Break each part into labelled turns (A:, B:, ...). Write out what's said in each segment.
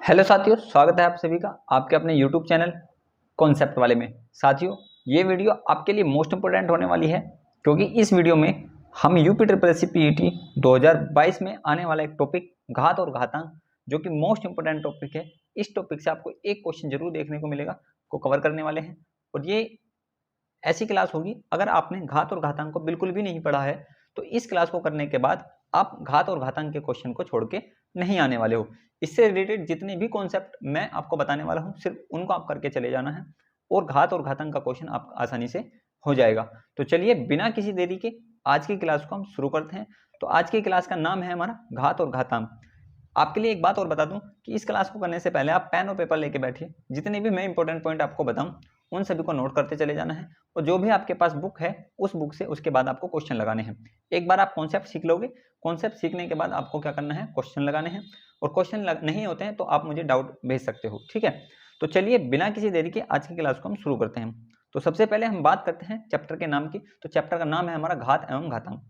A: Hello साथियों, स्वागत है आप सभी का आपके अपने YouTube चैनल कॉन्सेप्ट वाले में। साथियों, ये वीडियो आपके लिए मोस्ट इंपोर्टेंट होने वाली है क्योंकि इस वीडियो में हम UP triple S C PET 2022 में आने वाला एक टॉपिक घात और घातांक, जो कि मोस्ट इंपोर्टेंट टॉपिक है, इस टॉपिक से आपको एक क्वेश्चन जरूर देखने को मिलेगा, को कवर करने वाले हैं। और ये ऐसी क्लास होगी, अगर आपने घात और घातांक को बिल्कुल भी नहीं पढ़ा है तो इस क्लास को करने के बाद आप घात और घातांक के क्वेश्चन को छोड़ के नहीं आने वाले हो। इससे रिलेटेड जितने भी कॉन्सेप्ट मैं आपको बताने वाला हूं, सिर्फ उनको आप करके चले जाना है और घात और घातांक का क्वेश्चन आप आसानी से हो जाएगा। तो चलिए बिना किसी देरी के आज की क्लास को हम शुरू करते हैं। तो आज की क्लास का नाम है हमारा घात और घातांक। आपके लिए एक बात और बता दूं कि इस क्लास को करने से पहले आप पेन और पेपर लेके बैठिए। जितने भी मैं इंपॉर्टेंट पॉइंट आपको बताऊं उन सभी को नोट करते चले जाना है और जो भी आपके पास बुक है उस बुक से उसके बाद आपको क्वेश्चन लगाने हैं। एक बार आप कॉन्सेप्ट सीख लोगे, कॉन्सेप्ट सीखने के बाद आपको क्या करना है, क्वेश्चन लगाने हैं। और क्वेश्चन नहीं होते हैं तो आप मुझे डाउट भेज सकते हो, ठीक है। तो चलिए बिना किसी देरी के आज की क्लास को हम शुरू करते हैं। तो सबसे पहले हम बात करते हैं चैप्टर के नाम की। तो चैप्टर का नाम है हमारा घात एवं घातांक।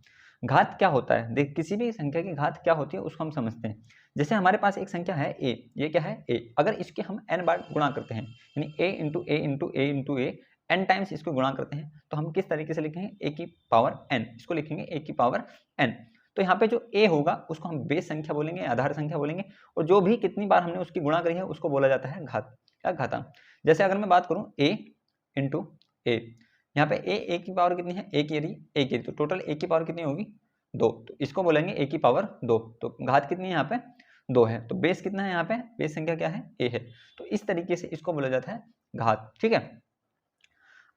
A: घात क्या होता है, देख किसी भी संख्या की घात क्या होती है उसको हम समझते हैं। जैसे हमारे पास एक संख्या है ए, ये क्या है ए, अगर इसके हम n बार गुणा करते हैं, यानी a into A into A into A n times इसको गुणा करते हैं, तो हम किस तरीके से लिखेंगे, a की पावर n, इसको लिखेंगे a की पावर n। तो यहाँ पे जो a होगा उसको हम बेस संख्या बोलेंगे, आधार संख्या बोलेंगे, और जो भी कितनी बार हमने उसकी गुणा करी है उसको बोला जाता है घात या घातांक। जैसे अगर मैं बात करूं a इंटू ए, यहाँ पे a की पावर कितनी है, a की, तो टोटल a की पावर कितनी होगी, 2, तो इसको बोलेंगे a की पावर 2। तो घात कितनी है यहाँ पे, 2 है। तो बेस कितना है यहाँ पे, बेस संख्या क्या है, a है। तो इस तरीके से इसको बोला जाता है घात, ठीक है।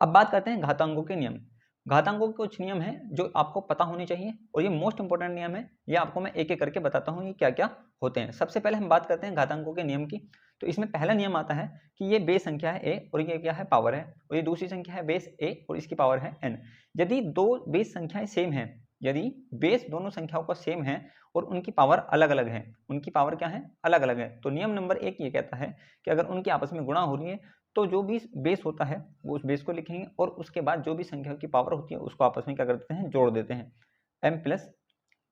A: अब बात करते हैं घातांकों के नियम। घातांकों के कुछ नियम हैं जो आपको पता होने चाहिए और ये मोस्ट इंपोर्टेंट नियम है। ये आपको मैं एक एक करके बताता हूँ ये क्या क्या होते हैं। सबसे पहले हम बात करते हैं घातांकों के नियम की। तो इसमें पहला नियम आता है कि ये बेस संख्या है a और ये क्या है, पावर है, और ये दूसरी संख्या है बेस a और इसकी पावर है n। यदि दो बेस संख्याएं सेम है, यदि बेस दोनों संख्याओं का सेम है और उनकी पावर अलग अलग है, उनकी पावर क्या है, अलग अलग है, तो नियम नंबर 1 ये कहता है कि अगर उनकी आपस में गुणा हो रही है तो जो भी बेस होता है वो उस बेस को लिखेंगे और उसके बाद जो भी संख्या की पावर होती है उसको आपस में क्या कर देते हैं, जोड़ देते हैं, m प्लस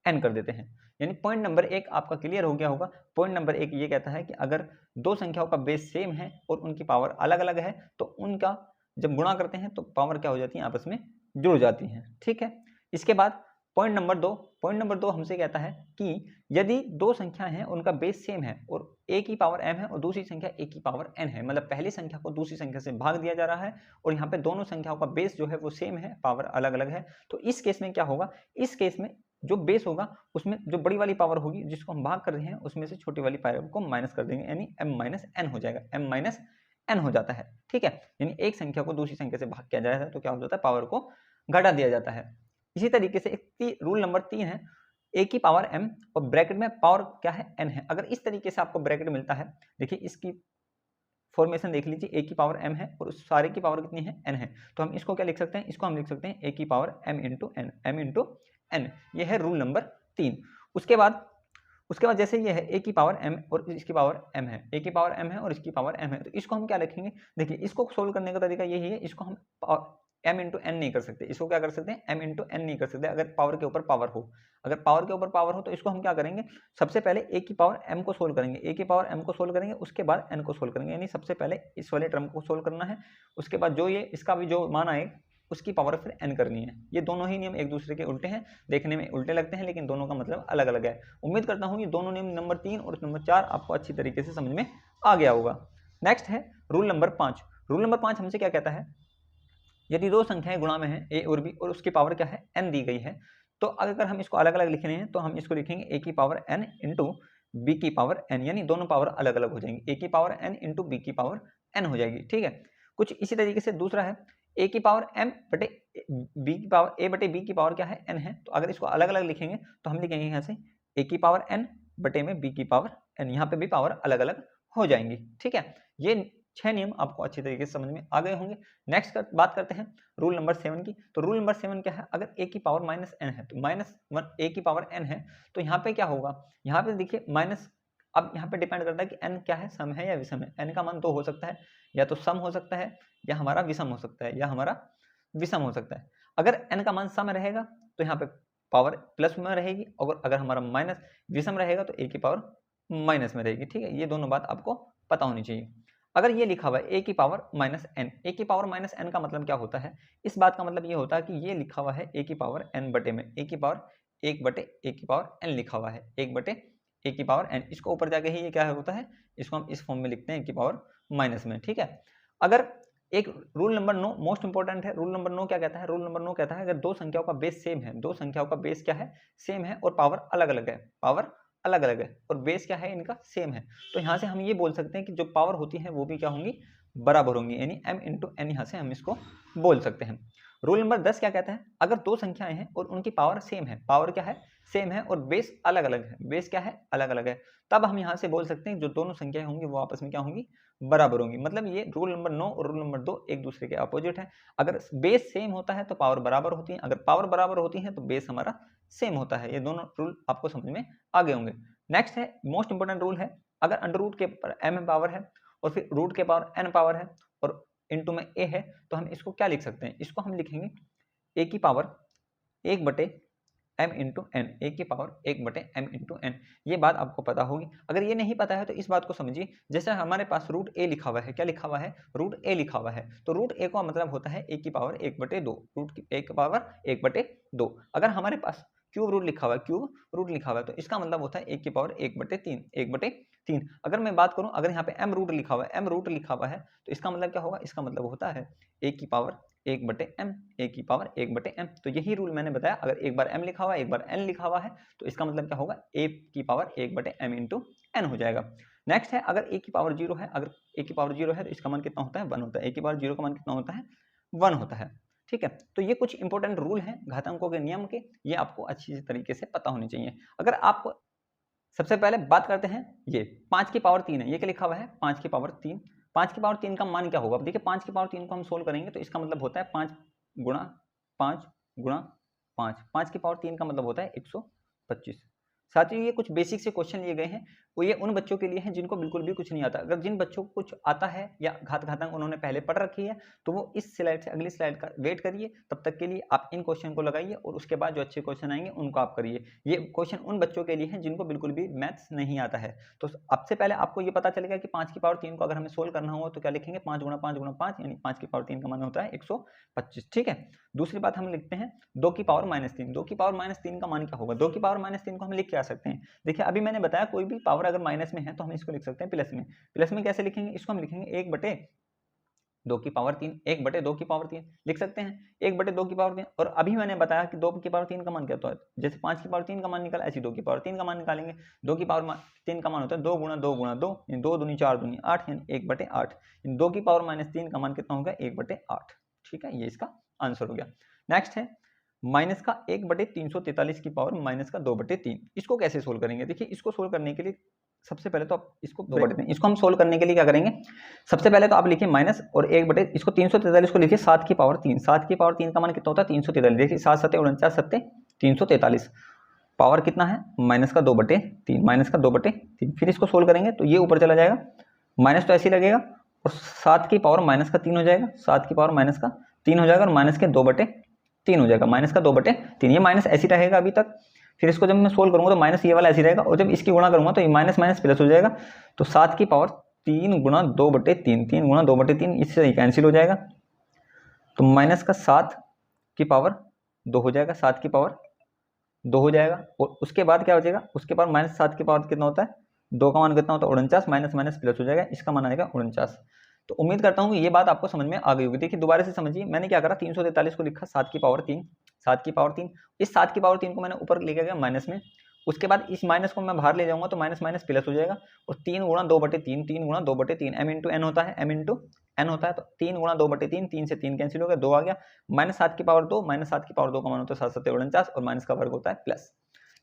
A: n कर देते हैं। यानी पॉइंट नंबर 1 आपका क्लियर हो गया होगा। पॉइंट नंबर 1 ये कहता है कि अगर दो संख्याओं का बेस सेम है और उनकी पावर अलग अलग है तो उनका जब गुणा करते हैं तो पावर क्या हो जाती है, आपस में जुड़ जाती है, ठीक है। इसके बाद पॉइंट नंबर 2 हमसे कहता है कि यदि दो संख्या हैं उनका बेस सेम है और a की पावर m है और दूसरी संख्या a की पावर n है, मतलब पहली संख्या को दूसरी संख्या से भाग दिया जा रहा है और यहाँ पे दोनों संख्याओं का बेस जो है वो सेम है, पावर अलग अलग है, तो इस केस में क्या होगा, इस केस में जो बेस होगा उसमें जो बड़ी वाली पावर होगी जिसको हम भाग कर रहे हैं उसमें से छोटी वाली पावर को माइनस कर देंगे, यानी m माइनस n हो जाएगा, m माइनस n हो जाता है, ठीक है। यानी एक संख्या को दूसरी संख्या से भाग किया जाता है तो क्या हो जाता है, पावर को घटा दिया जाता है। इसी तरीके से एक रूल नंबर 3 है, a की पावर m और ब्रैकेट में पावर क्या है, n है। अगर इस तरीके से आपको ब्रैकेट मिलता है, देखिए इसकी फॉर्मेशन देख लीजिए, a की पावर m है और उस सारे की पावर कितनी है, n है, तो हम इसको क्या लिख सकते हैं, इसको हम लिख सकते हैं a की power m into n, m into n। ये है रूल नंबर 3। उसके बाद जैसे ये है a की पावर m और इसकी पावर m है, a की पावर m है और इसकी पावर m है, तो इसको हम क्या लिखेंगे, देखिए इसको सोल्व करने का तरीका यही है, इसको हम m इंटू एन नहीं कर सकते, इसको क्या कर सकते हैं, m इंटू एन नहीं कर सकते अगर पावर के ऊपर पावर हो। अगर पावर के ऊपर पावर हो तो इसको हम क्या करेंगे, सबसे पहले a की पावर m को सोल्व करेंगे, a की पावर m को सोल्व करेंगे, उसके बाद n को सोल्व करेंगे, यानी सबसे पहले इस वाले टर्म को सोल्व करना है, उसके बाद जो ये इसका भी जो मान आए उसकी पावर फिर n करनी है। ये दोनों ही नियम एक दूसरे के उल्टे हैं, देखने में उल्टे लगते हैं लेकिन दोनों का मतलब अलग अलग है। उम्मीद करता हूँ ये दोनों नियम नंबर 3 और नंबर 4 आपको अच्छी तरीके से समझ में आ गया होगा। नेक्स्ट है रूल नंबर 5। रूल नंबर 5 हमसे क्या कहता है, यदि दो संख्याएं गुणा में है a और b और उसकी पावर क्या है, n दी गई है, तो अगर हम इसको अलग अलग लिखने हैं तो हम इसको लिखेंगे a की पावर n इंटू बी की पावर n, यानी दोनों पावर अलग अलग हो जाएंगी, a की पावर n इंटू बी की पावर n हो जाएगी, ठीक है। कुछ इसी तरीके से दूसरा है a की पावर m बटे b की पावर a बटे b की पावर क्या है, n है, तो अगर इसको अलग अलग लिखेंगे तो हम लिखेंगे यहाँ से a की पावर n बटे में b की पावर n, यहाँ पे भी पावर अलग अलग हो जाएंगी, ठीक है। ये 6 नियम आपको अच्छी तरीके से समझ में आ गए होंगे। नेक्स्ट बात करते हैं रूल नंबर 7 की। तो रूल नंबर 7 क्या है, अगर a की पावर माइनस n है तो माइनस वन a की पावर n है, तो यहाँ पे क्या होगा, यहाँ पे देखिए माइनस, अब यहाँ पे डिपेंड करता है कि n क्या है, सम है या विषम है। n का मान 2 हो सकता है, या तो सम हो सकता है या हमारा विषम हो सकता है, या हमारा विषम हो सकता है। अगर n का मान सम रहेगा तो यहाँ पे पावर प्लस में रहेगी, और अगर हमारा माइनस विषम रहेगा तो a की पावर माइनस में रहेगी। ठीक है, ये दोनों बात आपको पता होनी चाहिए। अगर ये लिखा हुआ है ए की पावर माइनस एन, ए की पावर माइनस एन का मतलब क्या होता है, इस बात का मतलब ये होता है कि ये लिखा हुआ है ए की पावर एन बटे में, ए की पावर एक बटे ए की पावर एन लिखा हुआ है, एक बटे ए की पावर एन, इसको ऊपर जाके ही ये क्या होता है, इसको हम इस फॉर्म में लिखते हैं ए की पावर माइनस में। ठीक है, अगर एक रूल नंबर 9 मोस्ट इंपॉर्टेंट है, रूल नंबर 9 क्या कहता है, रूल नंबर 9 कहता है अगर दो संख्याओं का बेस सेम है, दो संख्याओं का बेस क्या है, सेम है और पावर अलग अलग है, पावर अलग अलग है और बेस क्या है इनका, सेम है, तो यहां से हम ये बोल सकते हैं कि जो पावर होती है वो भी क्या होंगी, बराबर होंगी, यानी m इंटू एन यहां से हम इसको बोल सकते हैं। रूल नंबर 10 क्या कहता है, अगर दो संख्याएं हैं और उनकी पावर सेम है, पावर क्या है, सेम है और बेस अलग अलग है, बेस क्या है, अलग अलग है, तब हम यहां से बोल सकते हैं जो दोनों संख्याएं होंगी वो आपस में क्या होंगी, बराबर होंगी। मतलब ये रूल नंबर 9 और रूल नंबर 2 एक दूसरे के अपोजिट है। अगर बेस सेम होता है तो पावर बराबर होती है, अगर पावर बराबर होती है तो बेस हमारा सेम होता है। ये दोनों रूल आपको समझ में आ गए होंगे। नेक्स्ट है मोस्ट इंपोर्टेंट रूल है, अगर अंडर रूट के ऊपर m पावर है और फिर रूट के पावर n पावर है और इनटू में a है, तो हम इसको क्या लिख सकते हैं, इसको हम लिखेंगे a की पावर एक बटे m इंटू एन, ए की पावर एक बटे m इंटू एन। ये बात आपको पता होगी। अगर ये नहीं पता है तो इस बात को समझिए, जैसे हमारे पास रूट a लिखा हुआ है, क्या लिखा हुआ है, रूट a लिखा हुआ है, तो रूट a का मतलब होता है a की पावर एक बटे दो, रूट की a की पावर एक बटे दो। अगर हमारे पास क्यूब रूट लिखा हुआ है, क्यूब रूट लिखा हुआ है, तो इसका मतलब होता है एक की पावर एक बटे तीन, एक बटे तीन। अगर मैं बात करूं, अगर यहाँ पे m रूट लिखा हुआ है, m रूट लिखा हुआ है, तो इसका मतलब क्या होगा, इसका मतलब होता है एक की पावर एक बटे m, एक की पावर एक बटे m। तो यही रूल मैंने बताया, अगर एक बार m लिखा हुआ है एक बार n लिखा हुआ है, तो इसका मतलब क्या होगा, a की पावर एक बटे m इंटू n हो जाएगा। नेक्स्ट है, अगर a की पावर जीरो है, अगर a की पावर जीरो है तो इसका मान कितना होता है, 1 होता है, a की पावर जीरो का मान कितना होता है, 1 होता है। ठीक है, तो ये कुछ इंपॉर्टेंट रूल हैं घातांकों के नियम के, ये आपको अच्छी तरीके से पता होनी चाहिए। अगर आपको सबसे पहले बात करते हैं, ये 5 की पावर 3 है, ये क्या लिखा हुआ है, 5 की पावर 3, 5 की पावर 3 का मान क्या होगा, अब देखिए 5 की पावर 3 को हम सोल्व करेंगे तो इसका मतलब होता है 5 गुणा 5 गुणा 5, 5 की पावर 3 का मतलब होता है 125। साथियों ये कुछ बेसिक से क्वेश्चन लिए गए हैं, वो ये उन बच्चों के लिए हैं जिनको बिल्कुल भी कुछ नहीं आता। अगर जिन बच्चों को कुछ आता है या घातांक उन्होंने पहले पढ़ रखी है, तो वो इस स्लाइड से अगली स्लाइड का वेट करिए, तब तक के लिए आप इन क्वेश्चन को लगाइए और उसके बाद जो अच्छे क्वेश्चन आएंगे उनको आप करिए। ये क्वेश्चन उन बच्चों के लिए हैं जिनको बिल्कुल भी मैथ्स नहीं आता है। तो सबसे पहले आपको ये पता चलेगा कि 5 की पावर 3 को अगर हमें सोल्व करना हो तो क्या लिखेंगे, 5 गुणा 5 गुणा 5, यानी 5 की पावर 3 का मान होता है 125। ठीक है, दूसरी बात हम लिखते हैं 2 की पावर माइनस 3, 2 की पावर माइनस 3 का मान क्या होगा, 2 की पावर माइनस 3 को हम लिख के आ सकते हैं। देखिए अभी मैंने बताया कोई भी पावर अगर माइनस में है तो हम इसको लिख सकते हैं प्लस में। प्लस में कैसे लिखेंगे, इसको हम लिखेंगे 1 बटे 2 की पावर 3, 1 बटे 2 की पावर 3 लिख सकते हैं, 1 बटे 2 की पावर 3। और अभी मैंने बताया कि 2 की पावर 3 का मान क्या होता है, जैसे 5 की पावर 3 का मान निकाला ऐसे 2 की पावर 3 का मान निकालेंगे। 2 की पावर 3 का मान होता है 2 गुणा 2 गुणा 2, यानी 2 दूनी 4 दूनी 8, यानी 1 बटे 8। 2 की पावर माइनस 3 का मान कितना होगा, 1 बटे 8। ठीक है, ये इसका आंसर हो गया। नेक्स्ट है माइनस का 1 बटे 343 की पावर माइनस का 2 बटे 3, इसको कैसे सोल्व करेंगे। देखिए इसको सोल्व करने के लिए सबसे पहले तो आप इसको 2 बटे 3, इसको हम सोल्व करने के लिए क्या करेंगे, सबसे पहले तो आप लिखिए माइनस और 1 बटे इसको 343 को लिखिए 7 की पावर 3, 7 की पावर 3 का मान कितना होता है 343। देखिए 7 7 49 7 343, पावर कितना है माइनस का 2 बटे 3, माइनस का 2 बटे 3। फिर इसको सोल्व करेंगे तो ये ऊपर चला जाएगा, माइनस तो ऐसे ही लगेगा और 7 की पावर माइनस का 3 हो जाएगा, 7 की पावर माइनस का 3 हो जाएगा और माइनस के 2 बटे 3 हो जाएगा, माइनस का 2 बटे 3। ये माइनस ऐसे रहेगा अभी तक। फिर इसको जब मैं सोल्व करूंगा तो माइनस ये वाला ऐसे रहेगा और जब इसकी गुणा करूंगा तो ये माइनस माइनस प्लस हो जाएगा। तो 7 की पावर 3 गुणा 2 बटे 3, 3 गुणा 2 बटे 3, इससे कैंसिल हो जाएगा। तो माइनस का 7 की पावर 2 हो जाएगा, 7 की पावर 2 हो जाएगा और उसके बाद क्या हो जाएगा, उसके बाद माइनस 7 की पावर कितना होता है, 2 का मान कितना होता है 49, माइनस माइनस प्लस हो जाएगा, इसका मान आएगा 49। तो उम्मीद करता हूँ ये बात आपको समझ में आ गई होगी। देखिए दोबारा से समझिए, मैंने क्या करा 343 को लिखा 7 की पावर 3, 7 की पावर 3, इस 7 की पावर 3 को मैंने ऊपर लेके गया माइनस में, उसके बाद इस माइनस को मैं बाहर ले जाऊंगा तो माइनस माइनस प्लस हो जाएगा और 3 गुणा 2 बटे 3, 3 गुणा 2 बटे 3, m इंटू एन होता है, m इंटू एन होता है, तो 3 गुणा 2 बटे 3, 3 से 3 कैंसिल हो गया, 2 आ गया, माइनस 7 की पावर 2, माइनस 7 की पावर 2 का मान होता है 7 7 49 और माइनस का वर्ग होता है प्लस।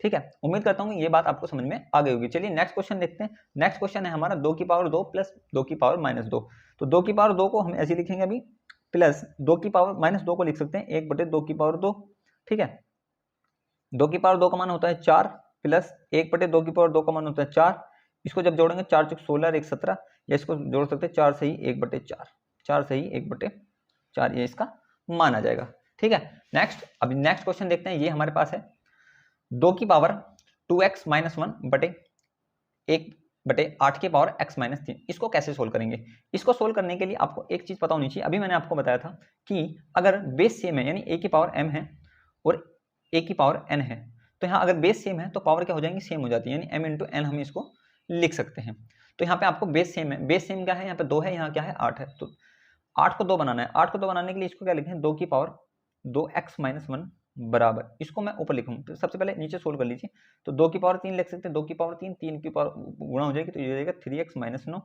A: ठीक है, उम्मीद करता हूँ ये बात आपको समझ में आ गई होगी। चलिए नेक्स्ट क्वेश्चन देखते हैं। नेक्स्ट क्वेश्चन है हमारा 2 की पावर 2 प्लस 2 की पावर माइनस 2। तो 2 की पावर 2 को हम ऐसे लिखेंगे अभी, प्लस 2 की पावर माइनस 2 को लिख सकते हैं 1 बटे 2 की पावर 2। ठीक है, 2 की पावर 2 का मान होता है 4 प्लस 1 बटे 2 की पावर 2 का मान होता है 4। इसको जब जोड़ेंगे 4 चौक 16 1 17, या इसको जोड़ सकते हैं 4 सही 1 बटे 4, 4 सही 1 बटे 4, ये इसका मान आ जाएगा। ठीक है, नेक्स्ट अभी नेक्स्ट क्वेश्चन देखते हैं। ये हमारे पास है 2 की पावर 2x माइनस 1 बटे 1/8 की पावर x माइनस 3। इसको कैसे सोल्व करेंगे? इसको सोल्व करने के लिए आपको एक चीज़ पता होनी चाहिए। अभी मैंने आपको बताया था कि अगर बेस सेम है यानी a की पावर m है और a की पावर n है, तो यहाँ अगर बेस सेम है तो पावर क्या हो जाएंगी? सेम हो जाती है, यानी m इंटू n हम इसको लिख सकते हैं। तो यहाँ पे आपको बेस सेम है, बेस सेम क्या है? यहाँ पे 2 है, यहाँ क्या है? 8 है। तो 8 को 2 बनाना है, 8 को 2 बनाने के लिए इसको क्या लिखें? 2 की पावर 2x माइनस 1 बराबर, इसको मैं ऊपर लिखूँ तो सबसे पहले नीचे सोल्व कर लीजिए। तो 2 की पावर 3 लिख सकते हैं, 2 की पावर 3, 3 की पावर गुणा हो जाएगी तो ये हो जाएगा 3x माइनस 9।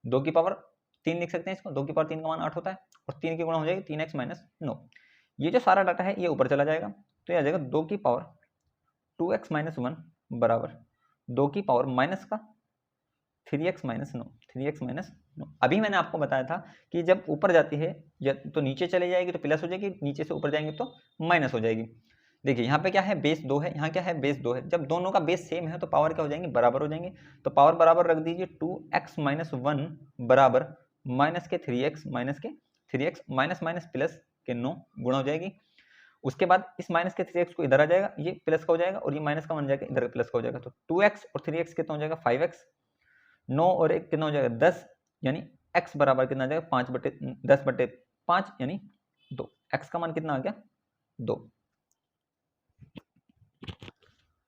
A: 2 की पावर 3 लिख सकते हैं इसको, 2 की पावर 3 का मान 8 होता है और 3 की गुणा हो जाएगी 3x माइनस 9। ये जो सारा डाटा है ये ऊपर चला जाएगा, तो ये आ जाएगा 2 की पावर 2x माइनस 1 बराबर 2 की पावर माइनस का 3x माइनस 9, 3x माइनस 9। अभी मैंने आपको बताया था कि जब ऊपर जाती है या तो नीचे चले जाएगी तो प्लस हो जाएगी, नीचे से ऊपर जाएंगे तो माइनस हो जाएगी। देखिए यहाँ पे क्या है? बेस 2 है, यहाँ क्या है? बेस 2 है। जब दोनों का बेस सेम है तो पावर क्या हो जाएंगे? बराबर हो जाएंगे। तो पावर बराबर रख दीजिए, 2x माइनस 1 बराबर माइनस के 3x माइनस के 3x माइनस माइनस प्लस के 9 गुणा हो जाएगी। उसके बाद इस माइनस के 3x को इधर आ जाएगा, ये प्लस का हो जाएगा और ये माइनस का बन जाएगा, इधर प्लस का हो जाएगा। तो 2x और 3x कितना हो जाएगा? 5x। 9 और 1 कितना हो जाएगा? 10, यानी x बराबर कितना आ जाएगा? 5/10/5 यानी 2। x का मान कितना आ गया? 2।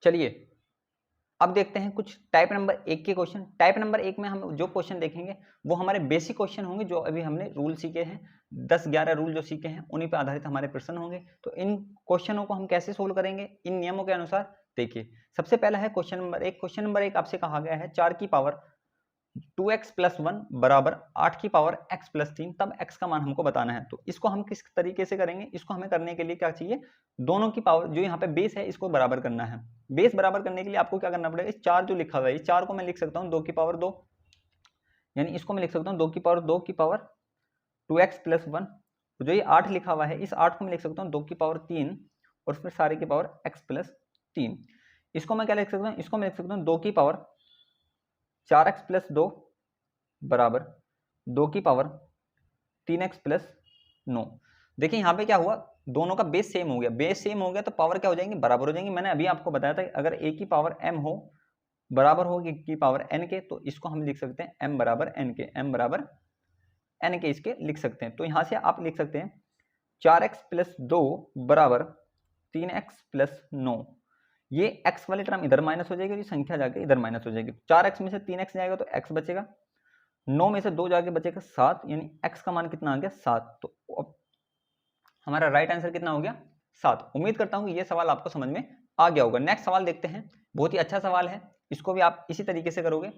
A: चलिए अब देखते हैं कुछ टाइप नंबर 1 के क्वेश्चन। टाइप नंबर 1 में हम जो क्वेश्चन देखेंगे वो हमारे बेसिक क्वेश्चन होंगे, जो अभी हमने रूल सीखे हैं, 10-11 रूल जो सीखे हैं उन्हीं पर आधारित हमारे प्रश्न होंगे। तो इन क्वेश्चनों को हम कैसे सोल्व करेंगे इन नियमों के अनुसार? देखिए सबसे पहला है क्वेश्चन नंबर 1। क्वेश्चन नंबर 1 आपसे कहा गया है 4 की पावर 2x प्लस 1 बराबर 8 की पावर x प्लस 3, तब x का मान हमको बताना है। तो इसको हम किस तरीके से करेंगे? इसको हमें करने के लिए क्या चाहिए? दोनों की पावर जो यहाँ पे बेस है इसको बराबर करना है। बेस बराबर करने के लिए आपको क्या करना पड़ेगा? इस 4 जो लिखा हुआ है, इस 4 को मैं लिख सकता हूँ 2 की पावर 2, यानी इसको मैं लिख सकता हूँ 2 की पावर 2 की पावर 2x प्लस 1। जो ये 8 लिखा हुआ है, इस 8 को मैं लिख सकता हूँ 2 की पावर 3 और फिर सारे की पावर x प्लस 3। इसको मैं क्या लिख सकता हूँ? इसको मैं लिख सकता हूँ 2 की पावर 4x प्लस 2 बराबर 2 की पावर 3x प्लस 9। देखिए यहाँ पे क्या हुआ? दोनों का बेस सेम हो गया, बेस सेम हो गया तो पावर क्या हो जाएंगी? बराबर हो जाएंगी। मैंने अभी आपको बताया था अगर a की पावर m हो बराबर होगी की पावर n के, तो इसको हम लिख सकते हैं m बराबर n के, m बराबर n के इसके लिख सकते हैं। तो यहाँ से आप लिख सकते हैं 4x प्लस 2 बराबर 3x प्लस 9। ये x वाली टर्म इधर माइनस हो जाएगी और ये संख्या जाके इधर माइनस हो जाएगी। 4x में से 3x जाएगा तो x बचेगा, 9 में से 2 जाके बचेगा 7, यानी x का मान कितना आ गया? 7। तो अब हमारा राइट आंसर कितना हो गया? 7। उम्मीद करता हूँ कि ये सवाल आपको समझ में आ गया होगा। नेक्स्ट सवाल देखते हैं, बहुत ही अच्छा सवाल है, इसको भी आप इसी तरीके से करोगे।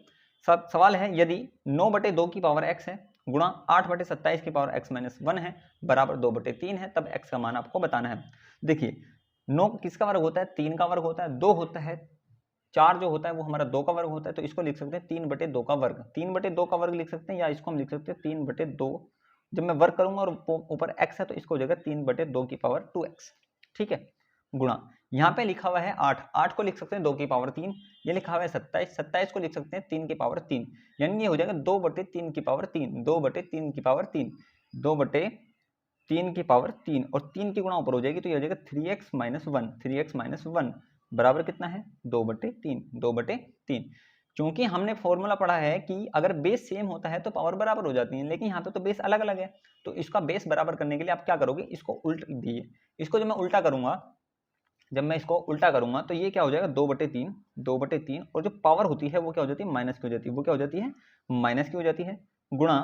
A: सवाल है यदि 9/2 की पावर x है गुणा 8/27 की पावर x माइनस 1 है बराबर 2/3 है, तब x का मान आपको बताना है। देखिए 9 किसका वर्ग होता है? 3 का वर्ग होता है। 2 होता है, 4 जो होता है वो हमारा 2 का वर्ग होता है, तो इसको लिख सकते हैं 3/2 का वर्ग। 3/2 का वर्ग लिख सकते हैं, या इसको हम लिख सकते हैं 3/2। जब मैं वर्ग करूंगा और ऊपर x है तो इसको हो जाएगा 3/2 की पावर 2x, ठीक है, गुणा यहाँ पे लिखा हुआ है 8, 8 को लिख सकते हैं 2 की पावर 3। ये लिखा हुआ है 27, 27 को लिख सकते हैं 3 की पावर 3, यानी ये हो जाएगा 2/3 की पावर 3, 2/3 की पावर 3, 2/3 की पावर 3 और 3 की गुणा ऊपर हो जाएगी तो ये हो जाएगा 3x माइनस 1, 3x माइनस 1 बराबर कितना है? 2/3, 2/3। क्योंकि हमने फॉर्मूला पढ़ा है कि अगर बेस सेम होता है तो पावर बराबर हो जाती है, लेकिन यहाँ पे तो बेस अलग अलग है, तो इसका बेस बराबर करने के लिए आप क्या करोगे? इसको उल्ट दिए, इसको जब मैं उल्टा करूंगा, जब मैं इसको उल्टा करूंगा तो ये क्या हो जाएगा? 2/3, 2/3 और जो पावर होती है वो क्या हो जाती है? माइनस की हो जाती है। वो क्या हो जाती है? माइनस की हो जाती है, गुणा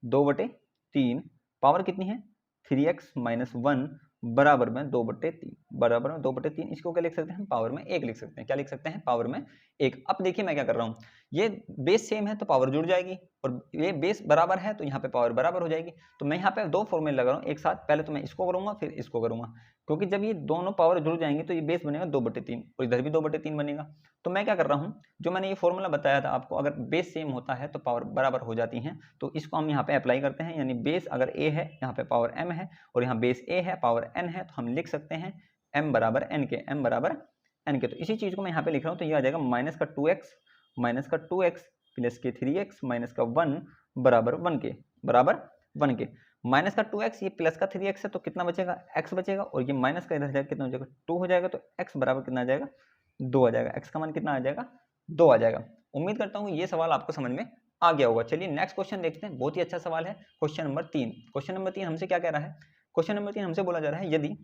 A: 2/3, पावर कितनी है? 3x माइनस 1 बराबर में 2/3, बराबर में 2/3। इसको क्या लिख सकते हैं? पावर में 1 लिख सकते हैं। क्या लिख सकते हैं? पावर में 1। अब देखिए मैं क्या कर रहा हूँ, ये बेस सेम है तो पावर जुड़ जाएगी और ये बेस बराबर है तो यहाँ पे पावर बराबर हो जाएगी। तो मैं यहाँ पे 2 फॉर्मूले लगा रहा हूँ एक साथ, पहले तो मैं इसको करूंगा फिर इसको करूंगा, क्योंकि जब ये दोनों पावर जुड़ जाएंगे तो ये बेस बनेगा 2/3 और इधर भी 2/3 बनेगा। तो मैं क्या कर रहा हूँ, जो मैंने ये फॉर्मूला बताया था आपको, अगर बेस सेम होता है तो पावर बराबर हो जाती हैं, तो इसको हम यहाँ पे अप्लाई करते हैं। यानी बेस अगर a है, यहाँ पे पावर m है और यहाँ बेस a है, पावर n है, तो हम लिख सकते हैं m बराबर n के, m बराबर n के। तो इसी चीज को मैं यहाँ पे लिख रहा हूँ, तो ये आ जाएगा माइनस का 2x प्लस के 3x माइनस का 1 बराबर 1 के, बराबर 1 के। माइनस का 2x, ये प्लस का 3x है तो कितना बचेगा? x बचेगा, और ये माइनस का इधर जाएगा कितना हो जाएगा? 2 हो जाएगा, तो x बराबर कितना आ जाएगा? 2 आ जाएगा। x का मान कितना आ जाएगा? 2 आ जाएगा। उम्मीद करता हूँ ये सवाल आपको समझ में आ गया होगा। चलिए नेक्स्ट क्वेश्चन देखते हैं, बहुत ही अच्छा सवाल है। Question number 3। क्वेश्चन नंबर 3 हमसे क्या कह रहा है? क्वेश्चन नंबर 3 हमसे बोला जा रहा है यदि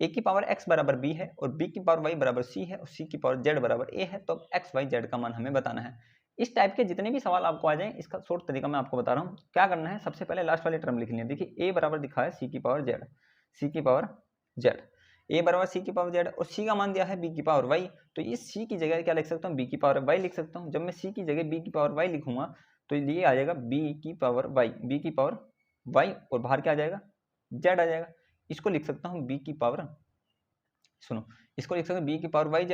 A: a की पावर x बराबर b है और b की पावर y बराबर c है और c की पावर z बराबर a है तो अब x y z का मान हमें बताना है। इस टाइप के जितने भी सवाल आपको आ जाएं, इसका शॉर्ट तरीका मैं आपको बता रहा हूँ। क्या करना है, सबसे पहले लास्ट वाली टर्म लिख लें। देखिए a बराबर दिखा है c की पावर z, c की पावर z, a बराबर c की पावर z और c का मान दिया है b की पावर y, तो इस c की जगह क्या लिख सकता हूँ, b की पावर y लिख सकता हूँ। जब मैं c की जगह b की पावर y लिखूंगा तो ये आ जाएगा b की पावर y, b की पावर y और बाहर क्या आ जाएगा, z आ जाएगा। इसको लिख सकता हूँ b की पावर, सुनो, इसको लिख सकता हूँ b की पावर y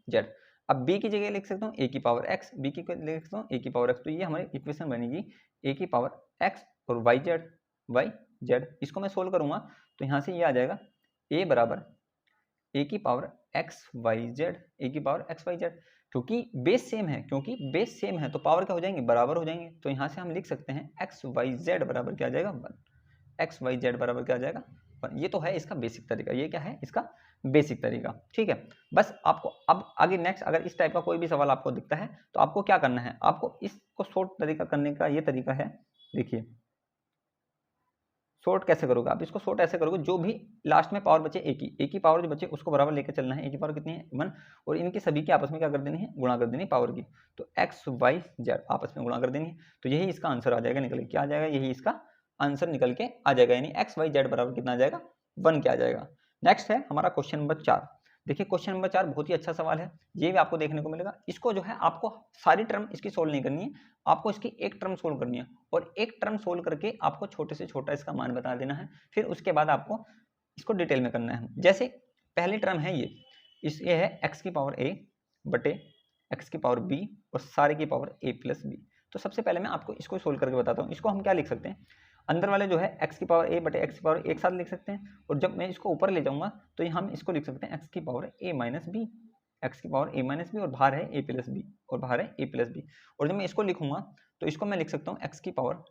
A: z। अब b की जगह लिख सकता हूँ a की पावर x, b की लिख सकता हूँ a की पावर x, तो ये हमारी इक्वेशन बनेगी a की पावर x और y z। इसको मैं सोल्व करूंगा तो यहाँ से ये आ जाएगा a बराबर a की power x y z, a की पावर x y z। क्योंकि बेस सेम है, क्योंकि बेस सेम है तो पावर क्या हो जाएंगे, बराबर हो जाएंगे। तो यहाँ से हम लिख सकते हैं x y z बराबर क्या आ जाएगा 1, x y z बराबर क्या आ जाएगा 1। ये तो है इसका बेसिक तरीका, ये क्या है इसका बेसिक तरीका, ठीक है। बस आपको अब आगे नेक्स्ट अगर इस टाइप का कोई भी सवाल आपको दिखता है तो आपको क्या करना है, आपको इसको शॉर्ट तरीका करने का ये तरीका है। देखिए शॉर्ट कैसे करोगे आप, इसको शॉर्ट ऐसे करोगे, जो भी लास्ट में पावर बचे एक ही पावर जो बचे उसको बराबर लेकर चलना है। एक की पावर कितनी है 1 और इनकी सभी की आपस में क्या कर देनी है, गुणा कर देनी है पावर की। तो x y z आपस में गुणा कर देनी है, तो यही इसका आंसर आ जाएगा निकल के, क्या आ जाएगा, यही इसका आंसर निकल के आ जाएगा, यानी x y z बराबर कितना आ जाएगा 1 क्या आ जाएगा। नेक्स्ट है हमारा क्वेश्चन नंबर 4। देखिए क्वेश्चन नंबर 4 बहुत ही अच्छा सवाल है, ये भी आपको देखने को मिलेगा। इसको जो है आपको सारी टर्म इसकी सोल्व नहीं करनी है, आपको इसकी एक टर्म सोल्व करनी है और एक टर्म सोल्व करके आपको छोटे से छोटा इसका मान बता देना है। फिर उसके बाद आपको इसको डिटेल में करना है। जैसे पहली टर्म है ये है x की पावर a बटे x की पावर b और सारे की पावर a प्लस b। तो सबसे पहले मैं आपको इसको सोल्व करके बताता हूँ। इसको हम क्या लिख सकते हैं, अंदर वाले जो है x की पावर a बटे x की पावर एक साथ लिख सकते हैं, और जब मैं इसको ऊपर ले जाऊंगा तो हम इसको लिख सकते हैं x की power a minus B, x की पावर a माइनस बी और बाहर है a प्लस बी और बाहर है a प्लस बी। और जब मैं इसको लिखूंगा तो इसको मैं लिख सकता हूँ x की power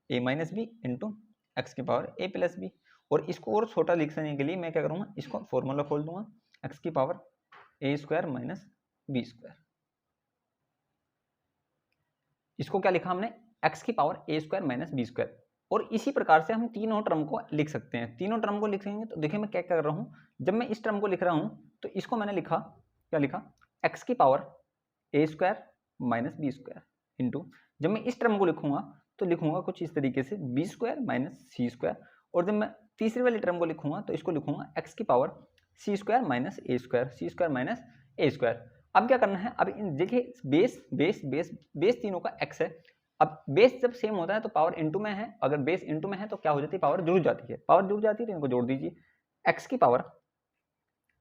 A: a minus B into X की पावर a प्लस बी। और इसको और छोटा लिखने के लिए मैं क्या करूँगा, इसको फॉर्मूला खोल दूंगा x की power a square minus B square. इसको क्या लिखा हमने, x की power a square minus B square. और इसी प्रकार से हम तीनों टर्म को लिख सकते हैं। तीनों टर्म को लिखेंगे तो देखिए मैं क्या कर रहा हूँ, जब मैं इस टर्म को लिख रहा हूँ तो इसको मैंने लिखा, क्या लिखा, x की power a square minus B square into, जब मैं इस टर्म को लिखूंगा तो लिखूंगा कुछ इस तरीके से B square minus C square. और जब मैं तीसरी वाली टर्म को लिखूंगा तो इसको लिखूंगा x की power C square minus A square, C square minus A square. अब क्या करना है, अब देखिए बेस बेस बेस बेस तीनों का x है। अब बेस जब सेम होता है तो पावर इनटू में है, अगर बेस इनटू में है तो क्या हो जाती है, पावर जुड़ जाती है। पावर जुड़ जाती है तो इनको जोड़ दीजिए, x की power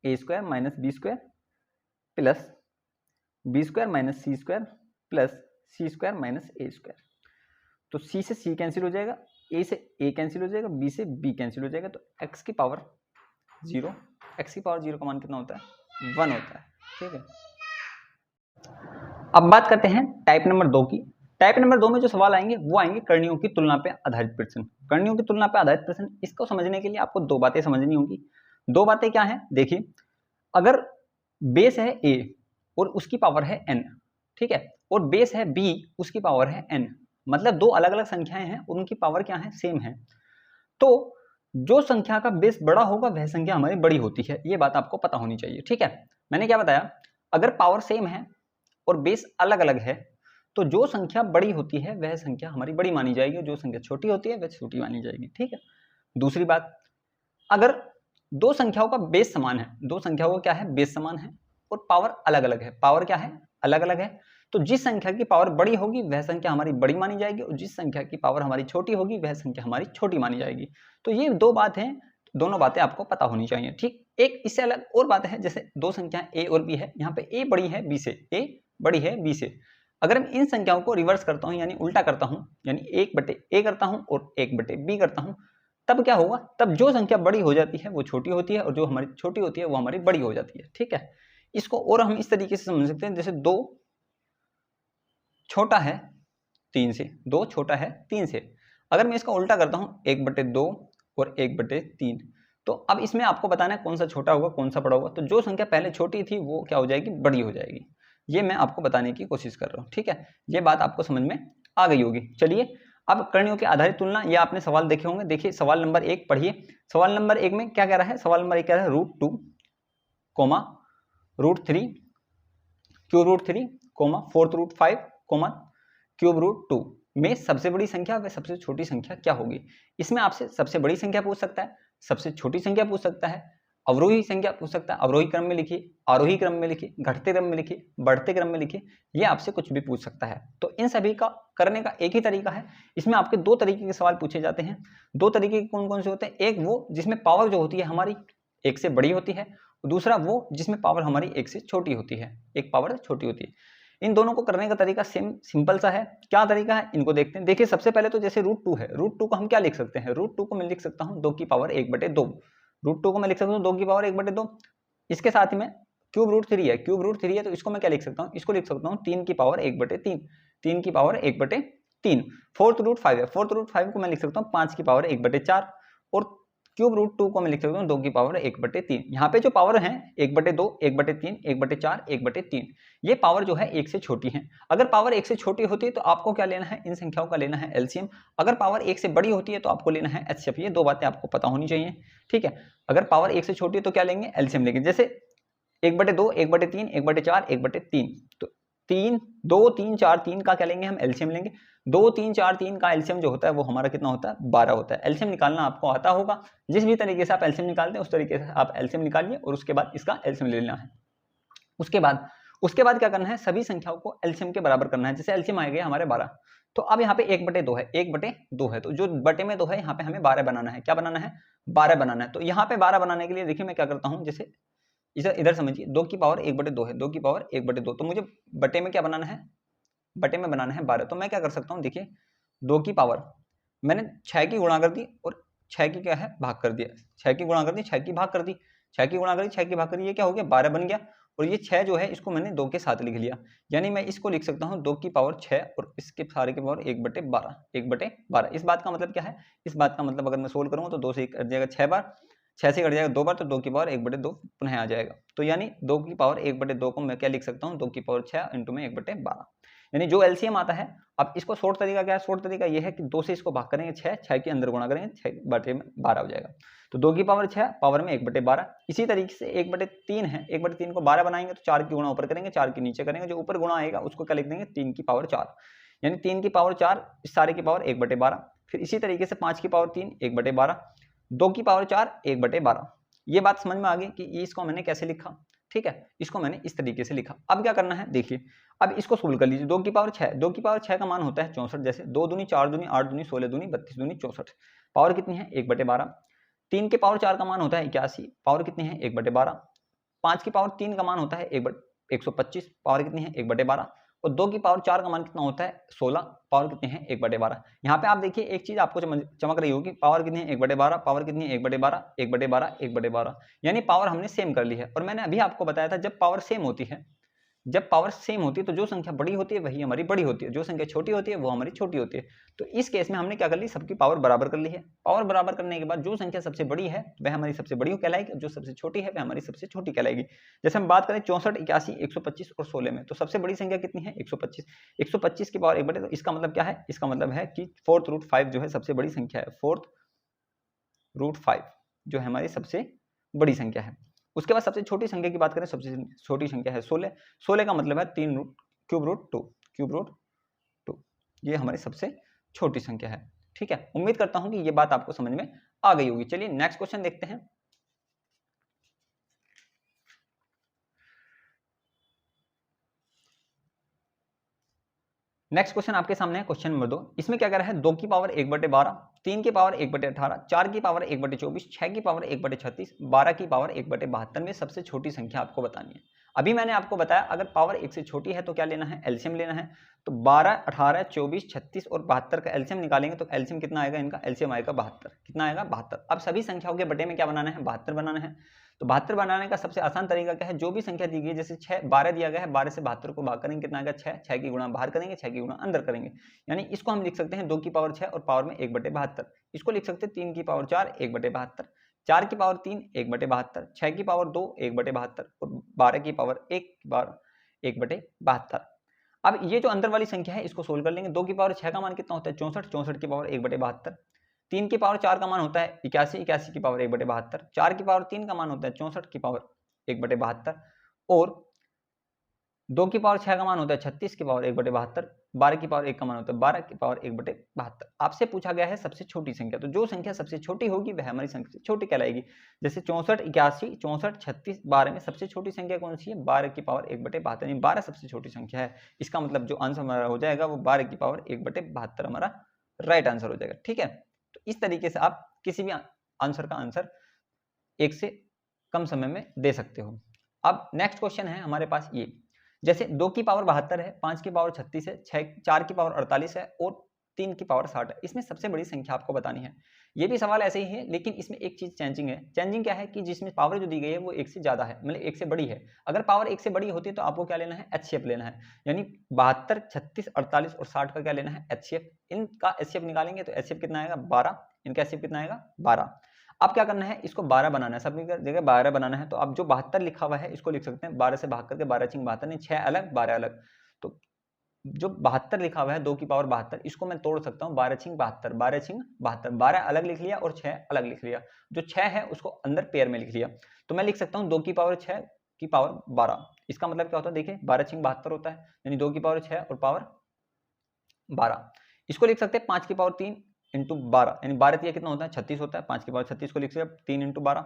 A: a square minus B square plus B square minus C square plus C square minus A square. तो c से c कैंसिल हो जाएगा, a से a कैंसिल हो जाएगा, b से b कैंसिल हो जाएगा, तो x की पावर 0, x की पावर 0 का मान कितना होता है 1 होता है, ठीक है। अब बात करते हैं टाइप नंबर 2 की। टाइप नंबर 2 में जो सवाल आएंगे वो आएंगे करणियों की तुलना पे आधारित प्रश्न। करणियों की तुलना पे आधारित प्रश्न, इसको समझने के लिए आपको दो बातें समझनी होंगी। दो बातें क्या है, देखिए अगर बेस है a और उसकी पावर है n, ठीक है, और बेस है b उसकी पावर है n, मतलब दो अलग अलग संख्याएं हैं और उनकी पावर क्या है, सेम है। तो जो संख्या का बेस बड़ा होगा वह संख्या हमारी बड़ी होती है, ये बात आपको पता होनी चाहिए, ठीक है। मैंने क्या बताया, अगर पावर सेम है और बेस अलग अलग है तो जो संख्या बड़ी होती है वह संख्या हमारी बड़ी मानी जाएगी और जो संख्या छोटी होती है वह छोटी मानी जाएगी, ठीक है। दूसरी बात, अगर दो संख्याओं का बेस समान है, दो संख्याओं का क्या है, बेस समान है और पावर अलग अलग है, पावर क्या है, अलग अलग है, तो जिस संख्या की पावर बड़ी होगी वह संख्या हमारी बड़ी मानी जाएगी और जिस संख्या की पावर हमारी छोटी होगी वह संख्या हमारी छोटी मानी जाएगी। तो ये दो बात हैं, दोनों बातें आपको पता होनी चाहिए, ठीक। एक इससे अलग और बात है, जैसे दो संख्याएं a और b है, यहाँ पे a बड़ी है b से, a बड़ी है b से। अगर मैं इन संख्याओं को रिवर्स करता हूँ यानी उल्टा करता हूँ, यानी 1/a करता हूँ और 1/b करता हूँ, तब क्या होगा, तब जो संख्या बड़ी हो जाती है वो छोटी होती है और जो हमारी छोटी होती है वो हमारी बड़ी हो जाती है, ठीक है। इसको और हम इस तरीके से समझ सकते हैं, जैसे 2 छोटा है 3 से, 2 छोटा है 3 से। अगर मैं इसका उल्टा करता हूँ 1/2 और 1/3, तो अब इसमें आपको बताना है कौन सा छोटा होगा कौन सा बड़ा होगा। तो जो संख्या पहले छोटी थी वो क्या हो जाएगी, बड़ी हो जाएगी। ये मैं आपको बताने की कोशिश कर रहा हूँ। ठीक है, ये बात आपको समझ में आ गई होगी। चलिए अब करणियों की आधारित तुलना, ये आपने सवाल देखे होंगे। देखिए सवाल नंबर 1 पढ़िए। सवाल नंबर 1 में क्या कह रहा है? सवाल नंबर 1 कह रहा है √2, √3, क्यूब √3, फोर्थ √5, क्यूब √2 में सबसे बड़ी संख्या व सबसे छोटी संख्या क्या होगी। इसमें आपसे सबसे बड़ी संख्या पूछ सकता है, सबसे छोटी संख्या पूछ सकता है, अवरोही संख्या पूछ सकता है। अवरोही क्रम में लिखिए, आरोही क्रम में लिखिए, घटते क्रम में लिखिए, बढ़ते क्रम में लिखिए, ये आपसे कुछ भी पूछ सकता है। तो इन सभी का करने का एक ही तरीका है। इसमें आपके दो तरीके के सवाल पूछे जाते हैं। दो तरीके के कौन कौन से होते हैं? एक वो जिसमें पावर जो होती है हमारी 1 से बड़ी होती है, दूसरा वो जिसमें पावर हमारी 1 से छोटी होती है, एक पावर छोटी होती है। इन दोनों को करने का तरीका सेम सिंपल सा है। क्या तरीका है इनको देखते हैं। देखिए सबसे पहले तो जैसे √2 है, √2 को हम क्या लिख सकते हैं? √2 को मैं लिख सकता हूं 2 की पावर 1/2। √2 को मैं लिख सकता हूं 2 की पावर 1/2। इसके साथ ही में क्यूब √3 है, क्यूब √3 है तो इसको मैं क्या लिख सकता हूं? इसको लिख सकता हूं 3 की पावर 1/3, 3 की पावर 1/3। फोर्थ √5 है, फोर्थ √5 को मैं लिख सकता हूं 5 की पावर 1/4। और क्यूब √2 को मैं लिख सकता हूं 2 की पावर 1/3। यहाँ पे जो पावर है 1/2, 1/3, 1/4, 1/3, ये पावर जो है 1 से छोटी है। अगर पावर 1 से छोटी होती है तो आपको क्या लेना है? इन संख्याओं का लेना है एलसीएम। अगर पावर 1 से बड़ी होती है तो आपको लेना है एचसीएफ। ये दो बातें आपको पता होनी चाहिए। ठीक है, अगर पावर 1 से छोटी है तो क्या लेंगे? एलसीएम लेंगे। जैसे 1/2, 1/3, 1/4, 1/3, तो 3, 2, 3, 4, 3 का क्या लेंगे हम? एलसीएम लेंगे। 2, 3, 4, 3 का एलसीएम जो होता है वो हमारा कितना होता है? 12 होता है। एलसीएम निकालना आपको आता होगा। जिस भी तरीके से आप एलसीएम निकालते हैं उस तरीके से आप एलसीएम निकालिए और उसके बाद इसका एलसीएम ले लेना है। उसके बाद क्या करना है? सभी संख्याओं को एलसीएम के बराबर करना है। जैसे एलसीएम आ गया हमारे 12, तो अब यहाँ पे 1/2 है, 1/2 है, तो जो बटे में 2 है यहाँ पे हमें 12 बनाना है। क्या बनाना है? 12 बनाना है। तो यहाँ पे 12 बनाने के लिए देखिए मैं क्या करता हूँ, जैसे इधर समझिए, 2 की पावर 1/2 है, 2 की पावर 1/2, तो मुझे बटे में क्या बनाना है? बटे में बनाना है 12। तो मैं क्या कर सकता हूँ? देखिए 2 की पावर मैंने 6 की गुणा कर दी और 6 की क्या है? भाग कर दिया। 6 की गुणा कर दी, 6 की भाग कर दी, 6 की गुणा कर दी, 6 की भाग कर दी, ये क्या हो गया? 12 बन गया। और ये 6 जो है इसको मैंने 2 के साथ लिख लिया, यानी मैं इसको लिख सकता हूँ 2 की पावर 6 और इसके सारे की पावर 1/12, 1/12। इस बात का मतलब क्या है? इस बात का मतलब अगर मैं सोल्व करूँगा तो 2 से कट जाएगा 6 बार, 6 से कट जाएगा 2 बार, तो 2 की पावर 1/2 पुनः आ जाएगा। तो यानी 2 की पावर 1/2 को मैं क्या लिख सकता हूँ? 2 की पावर 6 इंटू में 1/12, यानी जो एलसीएम आता है। अब इसको शॉर्ट तरीका क्या है? शॉर्ट तरीका ये है कि 2 से इसको भाग करेंगे 6, 6 के अंदर गुणा करेंगे, 6/12 हो जाएगा। तो 2 की पावर 6 पावर में 1/12। इसी तरीके से 1/3 है, 1/3 को 12 बनाएंगे तो 4 की गुणा ऊपर करेंगे, 4 की नीचे करेंगे, जो ऊपर गुणा आएगा उसको क्या लिख देंगे? 3 की पावर 4, यानी 3 की पावर 4, इस सारे की पावर 1/12। फिर इसी तरीके से 5 की पावर 3, 1/12, 2 की पावर 4, 1/12। ये बात समझ में आ गई कि इसको मैंने कैसे लिखा। ठीक है, इसको मैंने इस तरीके से लिखा। अब क्या करना है? देखिए अब इसको सोल्व कर लीजिए। 2 की पावर 6, 2 की पावर 6 का मान होता है 64। जैसे 2 दूनी 4 दूनी 8 दूनी 16 दूनी 32 दूनी 64, पावर कितनी है? 1/12। 3 के पावर 4 का मान होता है 81, पावर कितनी है? 1/12। 5 की पावर 3 का मान होता है 125, पावर कितनी है? 1/12। और 2 की पावर 4 का मान कितना होता है? 16, पावर कितनी है? 1/12। यहाँ पे आप देखिए एक चीज आपको चमक रही होगी, पावर कितनी है? 1/12, पावर कितनी है? 1/12, 1/12, 1/12, यानी पावर हमने सेम कर ली है। और मैंने अभी आपको बताया था जब पावर सेम होती है, जब पावर सेम होती है तो जो संख्या बड़ी होती है वही हमारी बड़ी होती है, जो संख्या छोटी होती है वो हमारी छोटी होती है। तो इस केस में हमने क्या कर ली? सबकी पावर बराबर कर ली है। पावर बराबर करने के बाद जो संख्या सबसे बड़ी है वह हमारी सबसे बड़ी कहलाएगी, जो सबसे छोटी है वह हमारी सबसे छोटी कहलाएगी। जैसे हम बात करें 64, 81, 125 और 16 में, तो सबसे बड़ी संख्या कितनी है? 125। 125 की पावर 1/2, तो इसका मतलब क्या है? इसका मतलब है कि फोर्थ √5 जो है सबसे बड़ी संख्या है। फोर्थ √5 जो है हमारी सबसे बड़ी संख्या है। उसके बाद सबसे छोटी संख्या की बात करें, सबसे छोटी संख्या है 16। 16 का मतलब है 3 क्यूब रूट टू, ये हमारी सबसे छोटी संख्या है। ठीक है, उम्मीद करता हूं कि ये बात आपको समझ में आ गई होगी। चलिए नेक्स्ट क्वेश्चन देखते हैं। नेक्स्ट क्वेश्चन आपके सामने है, क्वेश्चन नंबर 2। इसमें क्या कर रहा है? 2 की पावर 1/12, 3 की पावर 1/18, 4 की पावर 1/24, 6 की पावर 1/36, 12 की पावर 1/72 में सबसे छोटी संख्या आपको बतानी है। अभी मैंने आपको बताया अगर पावर 1 से छोटी है तो क्या लेना है? एलसीएम लेना है। तो 12, 18, 24, 36 और 72 का एलसीएम निकालेंगे तो एलसीएम कितना आएगा? इनका एलसीएम आएगा 72। कितना आएगा? 72। अब सभी संख्याओं के बटे में क्या बनाना है? 72 बनाना है। तो 72 बनाने का सबसे आसान तरीका क्या है? जो भी संख्या दी गई है, जैसे 6, 12 दिया गया है, 12 से 72 को भाग करेंगे, कितना आएगा? 6, 6 की गुणा बाहर करेंगे, 6 की गुणा अंदर करेंगे, यानी इसको हम लिख सकते हैं 2 की पावर 6 और पावर में 1/72। इसको लिख सकते हैं 3 की पावर 4, 1/72, 4 की पावर 3, 1/72, 6 की पावर 2, 1/72 और 12 की पावर 1/72। अब ये जो अंदर वाली संख्या है इसको सोल्व कर लेंगे। 2 की पावर 6 का मान कितना होता है 64, 64 की पावर 1/72। 3 की पावर 4 का मान होता है 81, 81 की पावर 1/72। 4 की पावर 3 का मान होता है 64 की पावर 1/72 और 2 की पावर 6 का मान होता है 36 की पावर 1/72। 12 की पावर 1 का मान होता है 12 की पावर 1/72। आपसे पूछा गया है सबसे छोटी संख्या, तो जो संख्या सबसे छोटी होगी वह हमारी सबसे छोटी कहलाएगी। जैसे 64, 81, 64, 36, 12 में सबसे छोटी संख्या कौन सी है 12 की पावर 1/72, यानी 12 सबसे छोटी संख्या है। इसका मतलब जो आंसर हमारा हो जाएगा वो 12 की पावर 1/72 हमारा राइट आंसर हो जाएगा। ठीक है, तो इस तरीके से आप किसी भी आंसर का आंसर 1 से कम समय में दे सकते हो। अब नेक्स्ट क्वेश्चन है हमारे पास ये, जैसे 2 की पावर 72 है, 5 की पावर 36 है, 4 की पावर 48 है और 3 की पावर 60 है। इसमें सबसे बड़ी संख्या आपको बतानी है। ये भी सवाल ऐसे ही है, लेकिन इसमें एक चीज चेंजिंग है। चेंजिंग क्या है कि जिसमें पावर जो दी गई है वो 1 से ज्यादा है, मतलब 1 से बड़ी है। अगर पावर 1 से बड़ी होती है तो आपको क्या लेना है HCF लेना है, यानी 72, 36, 48 और 60 का क्या लेना है HCF। इनका HCF निकालेंगे तो HCF कितना आएगा 12, इनका HCF कितना आएगा 12। अब क्या करना है, इसको 12 बनाना है, सभी जगह 12 बनाना है। तो अब जो 72 लिखा हुआ है इसको लिख सकते हैं 12 से भाग करके, 12 छिंग 72, नहीं 6 अलग 12 अलग। तो जो 72 लिखा हुआ है 2 की पावर 72, इसको मैं तोड़ सकता हूँ 12 छिंग 72, 12 छिंग 72, 12 अलग लिख लिया और 6 अलग लिख लिया। जो 6 है उसको अंदर पेयर में लिख लिया, तो मैं लिख सकता हूँ 2 की पावर 6 की पावर 12। इसका मतलब क्या होता है, देखिए 12 छिंग 72 होता है, यानी 2 की पावर 6 और पावर 12। इसको लिख सकते हैं 5 की पावर 3 इंटू 12, यानी 12 तिया कितना होता है 36 होता है। 5 की पावर 36 को लिख सकते हैं 3 इंटू 12।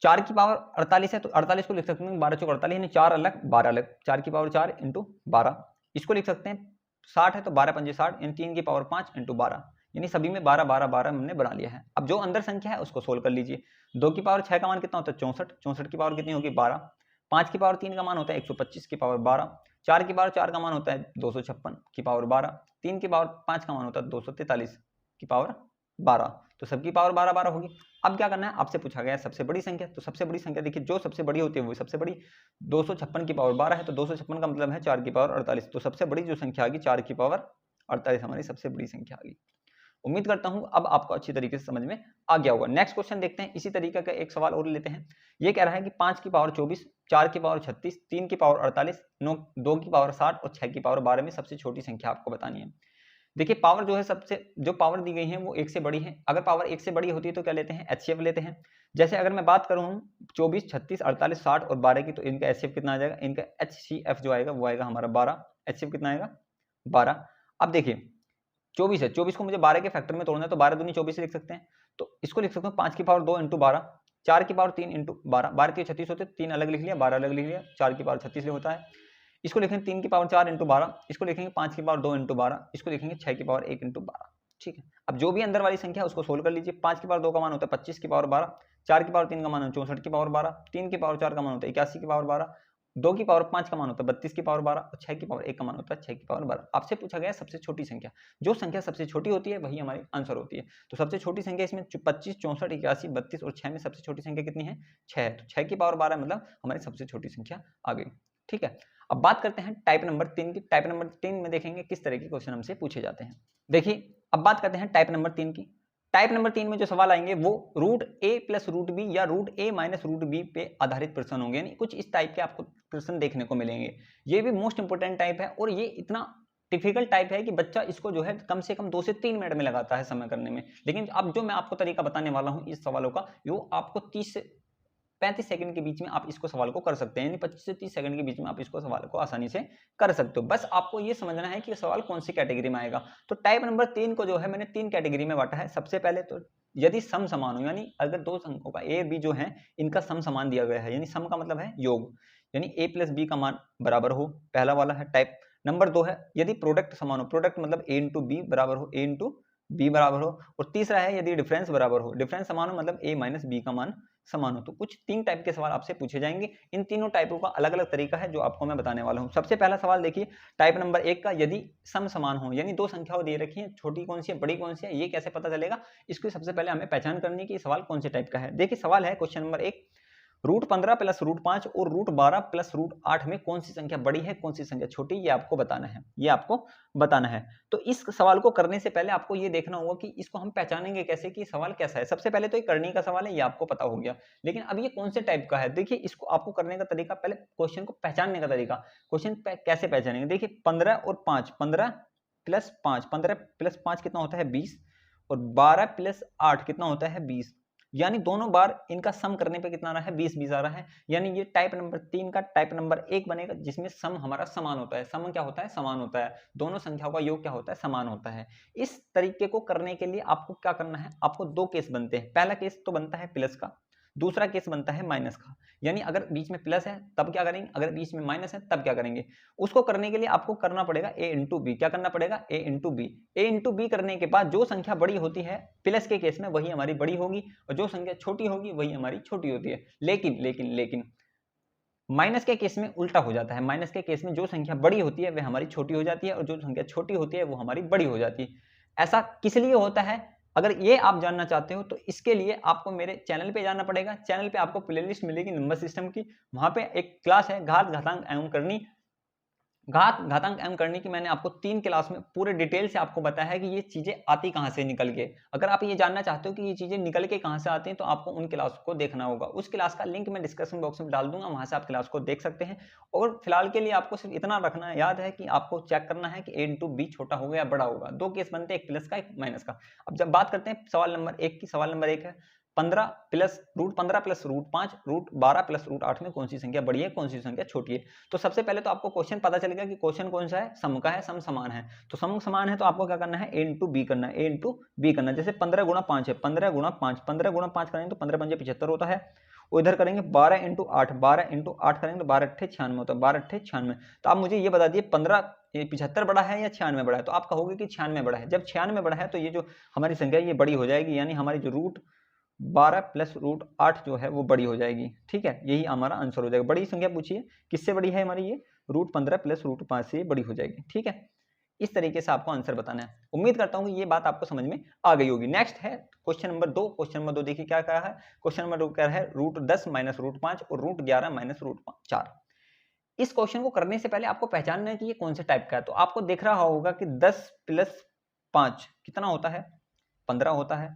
A: 4 की पावर 48 है तो 48 को लिख सकते हैं 12 चौक 48, यानी 4 अलग 12 अलग। 4 की पावर 4 इंटू 12। इसको लिख सकते हैं 60 है तो 12 पंजे 60, यानी 3 की पावर 5 इंटू 12, यानी सभी में 12 12 12 हमने बना लिया है। अब जो अंदर संख्या है उसको सोल्व कर लीजिए। 2 की पावर 6 का मान कितना होता है 64, 64 की पावर कितनी होगी 12। 5 की पावर 3 का मान होता है 125 की पावर 12। 4 की पावर 4 का मान होता है 256 की पावर 12। 3 की पावर 5 का मान होता है 243 की पावर 12। तो सबकी पावर 12 12 होगी। अब क्या करना है, आपसे पूछा गया है सबसे बड़ी संख्या, तो सबसे बड़ी संख्या देखिए जो सबसे बड़ी होती है वो सबसे बड़ी। 256 की पावर 12 है तो 256 का मतलब है 4 की पावर 48, तो सबसे बड़ी जो संख्या आ गई 4 की पावर 48 हमारी सबसे बड़ी संख्या आ गई। उम्मीद करता हूं अब आपको अच्छी तरीके से समझ में आ गया होगा। नेक्स्ट क्वेश्चन देखते हैं, इसी तरीके का एक सवाल और लेते हैं। ये कह रहा है कि 5 की पावर 24, 4 की पावर 36, 3 की पावर 48, 2 की पावर 60 और 6 की पावर 12 में सबसे छोटी संख्या आपको बतानी है। देखिए पावर जो है सबसे जो पावर दी गई है वो 1 से बड़ी है। अगर पावर 1 से बड़ी होती है तो क्या लेते हैं HCF लेते हैं। जैसे अगर मैं बात करूं 24, 36, 48, 60 और 12 की, तो इनका HCF कितना आ जाएगा, इनका HCF जो आएगा वो आएगा हमारा 12। HCF कितना आएगा 12। अब देखिए 24 है, 24 को मुझे 12 के फैक्टर में तोड़ना है तो 12 दूनी 24 लिख सकते हैं। तो इसको लिख सकते हो 5 की पावर 2 इंटू 12, 4 की पावर 3 इंटू 12, 12 के 36 होते हैं, 3 अलग लिख लिया, 12 अलग लिख लिया, 4 की पावर 36 होता है। इसको लिखेंगे 3 की पावर 4 इंटू 12, इसको लिखेंगे 5 की पावर 2 इंटू 12, इसको लिखेंगे 6 की पावर 1 इंटू 12। ठीक है, अब जो भी अंदर वाली संख्या है उसको सोल्व कर लीजिए। 5 की पावर 2 का मान होता है 25 की पावर 12, 4 की पावर 3 का मान है 64 की पावर 12, 3 की पावर 4 का मान होता है 81 की पावर 12, 2 की पावर 5 का मान होता है 32 की पावर 12 और 6 की पावर 1 का मान होता है 6 की पावर 12। आपसे पूछा गया सबसे छोटी संख्या, जो संख्या सबसे छोटी होती है वही हमारी आंसर होती है। तो सबसे छोटी संख्या इसमें 25, 64, 81, 32 और 6 में सबसे छोटी संख्या कितनी है 6 है, तो 6 की पावर 12 मतलब हमारी सबसे छोटी संख्या आ गई। ठीक है, अब बात करते हैं टाइप नंबर 3 की। टाइप नंबर 3 में देखेंगे किस तरह के क्वेश्चन हमसे पूछे जाते हैं। देखिए अब बात करते हैं टाइप नंबर 3 की। टाइप नंबर 3 में जो सवाल आएंगे वो रूट ए प्लस रूट बी या रूट ए माइनस रूट बी पे आधारित प्रश्न होंगे, यानी कुछ इस टाइप के आपको प्रश्न देखने को मिलेंगे। ये भी मोस्ट इंपोर्टेंट टाइप है और ये इतना डिफिकल्ट टाइप है कि बच्चा इसको जो है कम से कम 2 से 3 मिनट में लगाता है समय करने में। लेकिन अब जो मैं आपको तरीका बताने वाला हूं इस सवालों का, वो आपको 30 से 35 सेकंड के बीच में आप इसको सवाल को कर सकते हैं, यानी 25 से 30 सेकंड के बीच में आप इसको सवाल को आसानी से कर सकते हो। बस आपको ये समझना है कि सवाल कौन सी कैटेगरी में आएगा। तो टाइप नंबर 3 को जो है मैंने 3 कैटेगरी में बांटा है। सबसे पहले तो यदि सम समान हो, यानी अगर दो अंकों का ए बी जो है इनका सम समान दिया गया है, यानी सम का मतलब है योग, यानी ए प्लस बी का मान बराबर हो, पहला वाला है टाइप। नंबर 2 है यदि प्रोडक्ट समान हो, प्रोडक्ट मतलब ए इंटू बी बराबर हो, ए इंटू बी बराबर हो। और तीसरा है यदि डिफरेंस बराबर हो, डिफरेंस समान हो मतलब ए माइनस बी का मान समान हो। तो कुछ 3 टाइप के सवाल आपसे पूछे जाएंगे। इन तीनों टाइपों का अलग अलग तरीका है जो आपको मैं बताने वाला हूं। सबसे पहला सवाल देखिए टाइप नंबर 1 का, यदि सम समान हो, यानी दो संख्याओं दे रखी है, छोटी कौन सी है बड़ी कौन सी है, ये कैसे पता चलेगा, इसको सबसे पहले हमें पहचान करनी है कि सवाल कौन से टाइप का है। देखिए सवाल है क्वेश्चन नंबर 1, √15 प्लस √5 और √12 प्लस √8 में कौन सी संख्या बड़ी है, कौन सी संख्या छोटी, ये आपको बताना है, ये आपको बताना है। तो इस सवाल को करने से पहले आपको ये देखना होगा कि इसको हम पहचानेंगे कैसे कि सवाल कैसा है। सबसे पहले तो ये करने का सवाल है, ये आपको पता हो गया, लेकिन अब ये कौन से टाइप का है, देखिए इसको आपको करने का तरीका, पहले क्वेश्चन को पहचानने का तरीका, क्वेश्चन कैसे पहचानेंगे। देखिए 15 और 5, 15 प्लस 5, 15 प्लस 5 कितना होता है 20, और 12 प्लस 8 कितना होता है 20, यानी दोनों बार इनका सम करने पे कितना आ रहा है 20 20 आ रहा है। यानी ये टाइप नंबर 3 का टाइप नंबर 1 बनेगा, जिसमें सम हमारा समान होता है। सम क्या होता है, समान होता है, दोनों संख्याओं का योग क्या होता है, समान होता है। इस तरीके को करने के लिए आपको क्या करना है, आपको दो केस बनते हैं। पहला केस तो बनता है प्लस का, दूसरा केस बनता है माइनस का। यानी अगर बीच में प्लस है तब क्या करेंगे, अगर बीच में माइनस है तब क्या करेंगे। उसको करने के लिए आपको करना पड़ेगा a इंटू बी। क्या करना पड़ेगा, a into B. a into B करने के बाद जो संख्या बड़ी होती है प्लस के केस में वही हमारी बड़ी होगी, और जो संख्या छोटी होगी वही हमारी छोटी होती है। लेकिन माइनस के केस में उल्टा हो जाता है। माइनस के केस में जो संख्या बड़ी होती है वह हमारी छोटी हो जाती है, और जो संख्या छोटी होती है वो हमारी बड़ी हो जाती है। ऐसा किस लिए होता है, अगर ये आप जानना चाहते हो तो इसके लिए आपको मेरे चैनल पे जाना पड़ेगा। चैनल पे आपको प्लेलिस्ट मिलेगी नंबर सिस्टम की, वहां पे एक क्लास है घात घातांक एवं करनी। घातांक एवं करनी की मैंने आपको 3 क्लास में पूरे डिटेल से आपको बताया है कि ये चीजें आती कहां से निकल के। अगर आप ये जानना चाहते हो कि ये चीजें निकल के कहां से आती हैं तो आपको उन क्लास को देखना होगा। उस क्लास का लिंक मैं डिस्क्रिप्शन बॉक्स में डाल दूंगा, वहां से आप क्लास को देख सकते हैं। और फिलहाल के लिए आपको सिर्फ इतना रखना याद है कि आपको चेक करना है कि a इंटू बी छोटा होगा या बड़ा होगा। दो केस बनते हैं, एक प्लस का एक माइनस का। अब जब बात करते हैं सवाल नंबर 1 की, सवाल नंबर 1 है 15 प्लस √15 प्लस √5 √12 प्लस √8 में कौन सी संख्या बड़ी है, कौन सी संख्या छोटी है। तो सबसे पहले तो आपको क्वेश्चन पता चलेगा कि क्वेश्चन कौन सा है, सम का है, सम समान है। तो सम समान है तो आपको क्या करना है, a इंटू बी करना है, a इंटू बी करना है। जैसे 15 गुणा 5 है, 15 गुणा 5, 15 गुणा 5 करेंगे तो 15 पंजे 75 होता है। उधर करेंगे 12 इंटू 8, 12 इंटू 8 करेंगे तो 12 अट्ठे 96 होता है, 12 अट्ठे 96। तो आप मुझे ये बता दिए 15 75 बड़ा है या 96 बड़ा है। तो आप कहोगे कि 96 बड़ा है। जब 96 बड़ा है तो ये जो हमारी संख्या ये बड़ी हो जाएगी, यानी हमारी जो √12 प्लस √8 जो है वो बड़ी हो जाएगी। ठीक है, यही हमारा आंसर हो जाएगा। बड़ी संख्या पूछिए किससे बड़ी है हमारी, ये √15 प्लस √5 से बड़ी हो जाएगी। ठीक है, इस तरीके से आपको आंसर बताना है। उम्मीद करता हूं कि ये बात आपको समझ में आ गई होगी। नेक्स्ट है क्वेश्चन नंबर 2। क्वेश्चन नंबर 2 देखिए क्या कहा है। क्वेश्चन नंबर 2 क्या है, √10 माइनस √5 और √11 माइनस √4। इस क्वेश्चन को करने से पहले आपको पहचानना है कि ये कौन से टाइप का है। तो आपको देख रहा होगा कि 10 प्लस 5 कितना होता है, 15 होता है।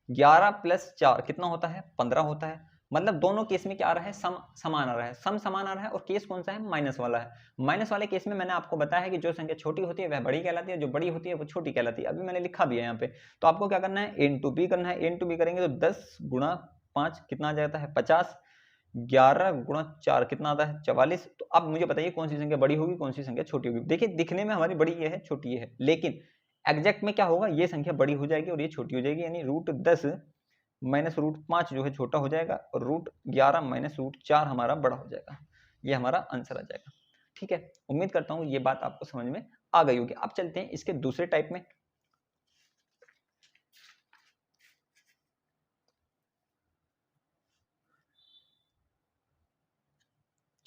A: 11 प्लस 4 कितना होता है, 15 होता है। मतलब दोनों केस में क्या आ रहा है, सम समान आ रहा है, सम समान आ रहा है। और केस कौन सा है, माइनस वाला है। माइनस वाले केस में मैंने आपको बताया है कि जो संख्या छोटी होती है वह बड़ी कहलाती है, जो बड़ी होती है वो छोटी कहलाती है। अभी मैंने लिखा भी है यहाँ पे। तो आपको क्या करना है, a इंटू बी करना है। a इंटू बी करेंगे तो 10 गुणा 5 कितना आ जाता है 50, 11 गुणा 4 कितना आता है 44। तो अब मुझे बताइए कौन सी संख्या बड़ी होगी, कौन सी संख्या छोटी होगी। देखिए दिखने में हमारी बड़ी ये है, छोटी ये है, लेकिन एग्जैक्ट में क्या होगा, ये संख्या बड़ी हो जाएगी और ये छोटी हो जाएगी। यानी √10 माइनस √5 जो है छोटा हो जाएगा, और √11 माइनस √4 हमारा बड़ा हो जाएगा। ये हमारा आंसर आ जाएगा। ठीक है, उम्मीद करता हूँ ये बात आपको समझ में आ गई होगी। अब चलते हैं इसके दूसरे टाइप में।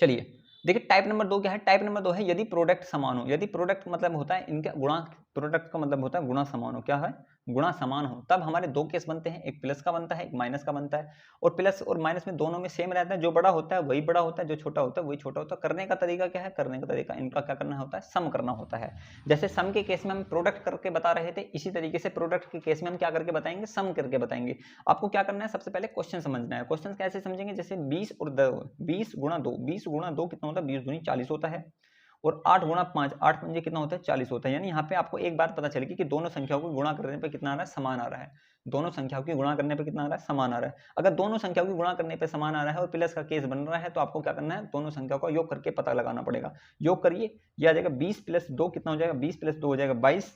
A: चलिए देखिए टाइप नंबर 2 क्या है। टाइप नंबर 2 है यदि प्रोडक्ट समान हो। यदि प्रोडक्ट मतलब होता है इनका गुणा, प्रोडक्ट का मतलब होता है गुणा समान हो। क्या है, गुणा समान हो। तब हमारे दो केस बनते हैं, एक प्लस का बनता है, एक माइनस का बनता है। और प्लस और माइनस में दोनों में सेम रहता है, जो बड़ा होता है वही बड़ा होता है, जो छोटा होता है वही छोटा होता है। करने का तरीका क्या है, करने का तरीका इनका क्या करना होता है, सम करना होता है। जैसे सम के केस में हम प्रोडक्ट करके बता रहे थे, इसी तरीके से प्रोडक्ट के केस में हम क्या करके बताएंगे, सम करके बताएंगे। आपको क्या करना है, सबसे पहले क्वेश्चन समझना है। क्वेश्चन कैसे समझेंगे, जैसे 20 और 20 गुणा 2, 20 गुणा 2 कितना होता है, 20 दूनी 40 होता है। और 8 गुणा 5, 8 पंजे कितना होता है 40 होता है। यानी यहाँ पे आपको एक बात पता चलेगी कि दोनों संख्याओं को गुणा करने पे कितना आ रहा है, समान आ रहा है। दोनों संख्याओं की गुणा करने पे कितना आ रहा है, समान आ रहा है। अगर दोनों संख्याओं की गुणा करने पे समान आ रहा है और प्लस का केस बन रहा है तो आपको क्या करना है, दोनों संख्याओं का योग करके पता लगाना पड़ेगा। योग करिए, यह आ जाएगा 20 प्लस 2 कितना हो जाएगा, 20 प्लस 2 हो जाएगा 22।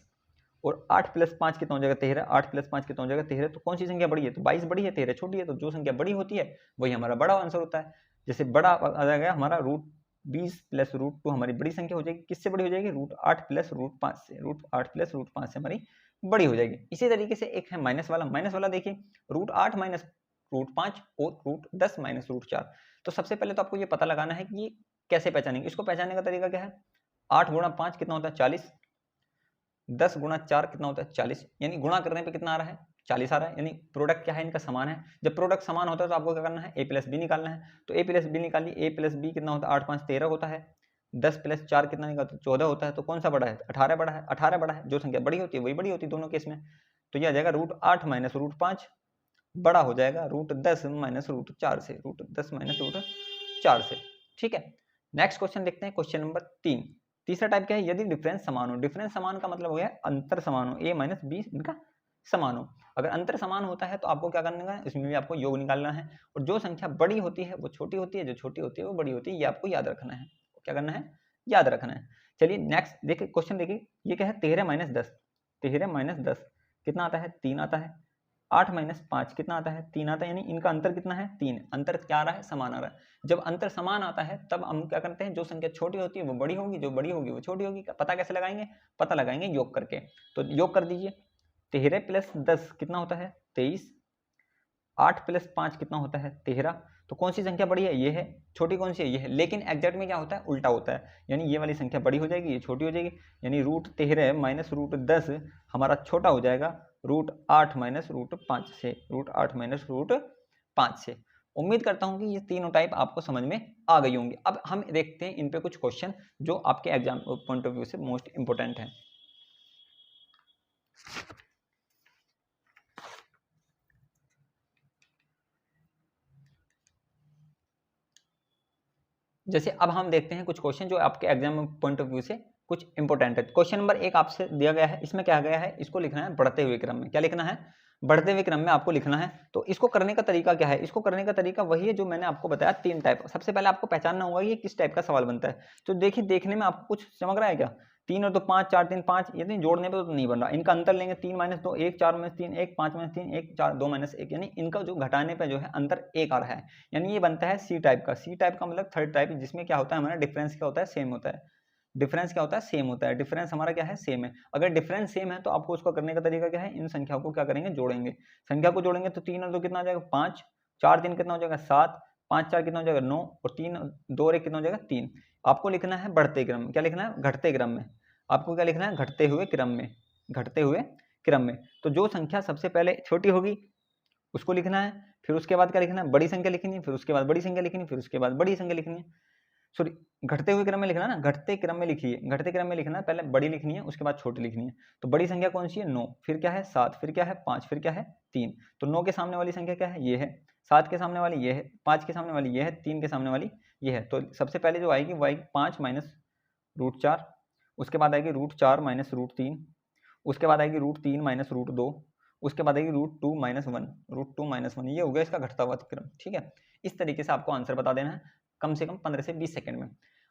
A: और 8 प्लस 5 कितना हो जाएगा 13, 8 प्लस 5 कितना हो जाएगा 13। तो कौन सी संख्या बड़ी है, तो 22 बड़ी है, 13 छोटी है। तो जो संख्या बड़ी होती है वही हमारा बड़ा आंसर होता है। जैसे बड़ा आ जाएगा हमारा √20 प्लस √2 हमारी बड़ी संख्या हो जाएगी। किससे बड़ी हो जाएगी, √8 प्लस √5 से। √8 प्लस √5 से हमारी बड़ी हो जाएगी। इसी तरीके से एक है माइनस वाला। माइनस वाला देखिए √8 माइनस √5 और √10 माइनस √4। तो सबसे पहले तो आपको ये पता लगाना है कि ये कैसे पहचानेंगे। इसको पहचानने का तरीका क्या है, 8 गुणा 5 कितना होता है 40, 10 गुणा 4 कितना होता है 40। यानी गुणा करने पे कितना आ रहा है 40 आ रहा है, यानी प्रोडक्ट क्या है इनका समान है। जब प्रोडक्ट समान होता है तो आपको क्या करना है, a प्लस बी निकालना है। तो a प्लस बी निकालिए, a प्लस बी कितना होता है, 8 5 13 होता है, 10 प्लस 4 कितना निकलता है, 14 होता है। तो कौन सा बड़ा है, 18 बड़ा है, 18 बड़ा है। जो संख्या बड़ी होती है वही बड़ी होती है दोनों केस में। तो यह आ जाएगा √8 माइनस √5 बड़ा हो जाएगा √10 माइनस √4 से, √10 माइनस √4 से। ठीक है, नेक्स्ट क्वेश्चन देखते हैं, क्वेश्चन नंबर 3। तीसरा टाइप क्या है, यदि डिफरेंस समान हो। डिफरेंस समान का मतलब हो गया अंतर समान हो, a माइनस बी इनका समान हो। अगर अंतर समान होता है तो आपको क्या करना है, इसमें भी आपको योग निकालना है। और जो संख्या बड़ी होती है वो छोटी होती है, जो छोटी होती है वो बड़ी होती है, ये आपको याद रखना है। क्या करना है, याद रखना है। चलिए नेक्स्ट देखिए, क्वेश्चन देखिए, ये क्या है, 13 माइनस 10। 13 माइनस 10 कितना आता है, 3 आता है। 8 माइनस 5 कितना आता है, 3 आता है। यानी इनका अंतर कितना है, 3। अंतर क्या आ रहा है, समान आ रहा है। जब अंतर समान आता है तब हम क्या करते हैं, जो संख्या छोटी होती है वो बड़ी होगी, जो बड़ी होगी वो छोटी होगी। पता कैसे लगाएंगे, पता लगाएंगे योग करके। तो योग कर दीजिए, 13 प्लस 10 कितना होता है, 23। 8 प्लस 5 कितना होता है, 13। तो कौन सी संख्या बड़ी है, ये है। छोटी कौन सी है, ये है। लेकिन एग्जैक्ट में क्या होता है, उल्टा होता है। यानी ये वाली संख्या बड़ी हो जाएगी, ये छोटी हो जाएगी। यानी √13 माइनस √10 हमारा छोटा हो जाएगा √8 माइनस √5 से, √8 माइनस √5 से। उम्मीद करता हूं कि ये तीनों टाइप आपको समझ में आ गई होंगी। अब हम देखते हैं इन पे कुछ क्वेश्चन जो आपके एग्जाम पॉइंट ऑफ व्यू से मोस्ट इंपोर्टेंट है। जैसे अब हम देखते हैं कुछ क्वेश्चन जो आपके एग्जाम पॉइंट ऑफ व्यू से कुछ इंपॉर्टेंट है। क्वेश्चन नंबर 1 आपसे दिया गया है, इसमें क्या गया है, इसको लिखना है बढ़ते हुए क्रम में। क्या लिखना है, बढ़ते हुए क्रम में आपको लिखना है। तो इसको करने का तरीका क्या है, इसको करने का तरीका वही है जो मैंने आपको बताया, 3 टाइप। सबसे पहले आपको पहचानना होगा ये किस टाइप का सवाल बनता है। तो देखिए, देखने में आपको कुछ चमक रहा है क्या, 3 और 2 5, 4 3 5, ये जोड़ने पे तो नहीं बन रहा। इनका अंतर लेंगे, 3 माइनस 2 1, 4 माइनस 3 1, 5 माइनस 3 1, 4 2 माइनस 1, यानी इनका जो घटाने पे जो है अंतर 1 आ रहा है। यानी ये बनता है सी टाइप का। सी टाइप का मतलब थर्ड टाइप, जिसमें क्या होता है, हमारा डिफरेंस क्या होता है, सेम होता है। डिफरेंस क्या होता है, सेम होता है। डिफरेंस हमारा क्या है, सेम है। अगर डिफरेंस सेम है तो आपको उसको करने का तरीका क्या है, इन संख्याओं को क्या करेंगे, जोड़ेंगे। संख्या को जोड़ेंगे तो 3 और 2 कितना हो जाएगा, 5, 4 3 कितना हो जाएगा, 7, 5 4 कितना हो जाएगा, 9, और 3 2 और 1 कितना हो जाएगा, 3। आपको लिखना है बढ़ते क्रम में। क्या लिखना है, घटते क्रम में। आपको क्या लिखना है, घटते हुए क्रम में, घटते हुए क्रम में। तो जो संख्या सबसे पहले छोटी होगी उसको लिखना है, फिर उसके बाद क्या लिखना है, बड़ी संख्या लिखनी है, फिर उसके बाद बड़ी संख्या लिखनी है, फिर उसके बाद बड़ी संख्या लिखनी है। सॉरी, घटते हुए क्रम में लिखना ना, घटते क्रम में लिखिए। घटते क्रम में लिखना है, पहले बड़ी लिखनी है, उसके बाद छोटी लिखनी है। तो बड़ी संख्या कौन सी है, 9, फिर क्या है 7, फिर क्या है 5, फिर क्या है 3। तो 9 के सामने वाली संख्या क्या है, ये है। 7 के सामने वाली ये है, 5 के सामने वाली ये है, 3 के सामने वाली ये है। तो सबसे पहले जो आएगी वो आएगी 5 माइनस √4, उसके बाद आएगी √4 माइनस √3, उसके बाद आएगी √3 माइनस √2, उसके बाद आएगी √2 माइनस 1, √2 माइनस 1। ये हो गया इसका घटता हुआ क्रम। ठीक है, इस तरीके से आपको आंसर बता देना है कम से कम 15 से 20 सेकंड में।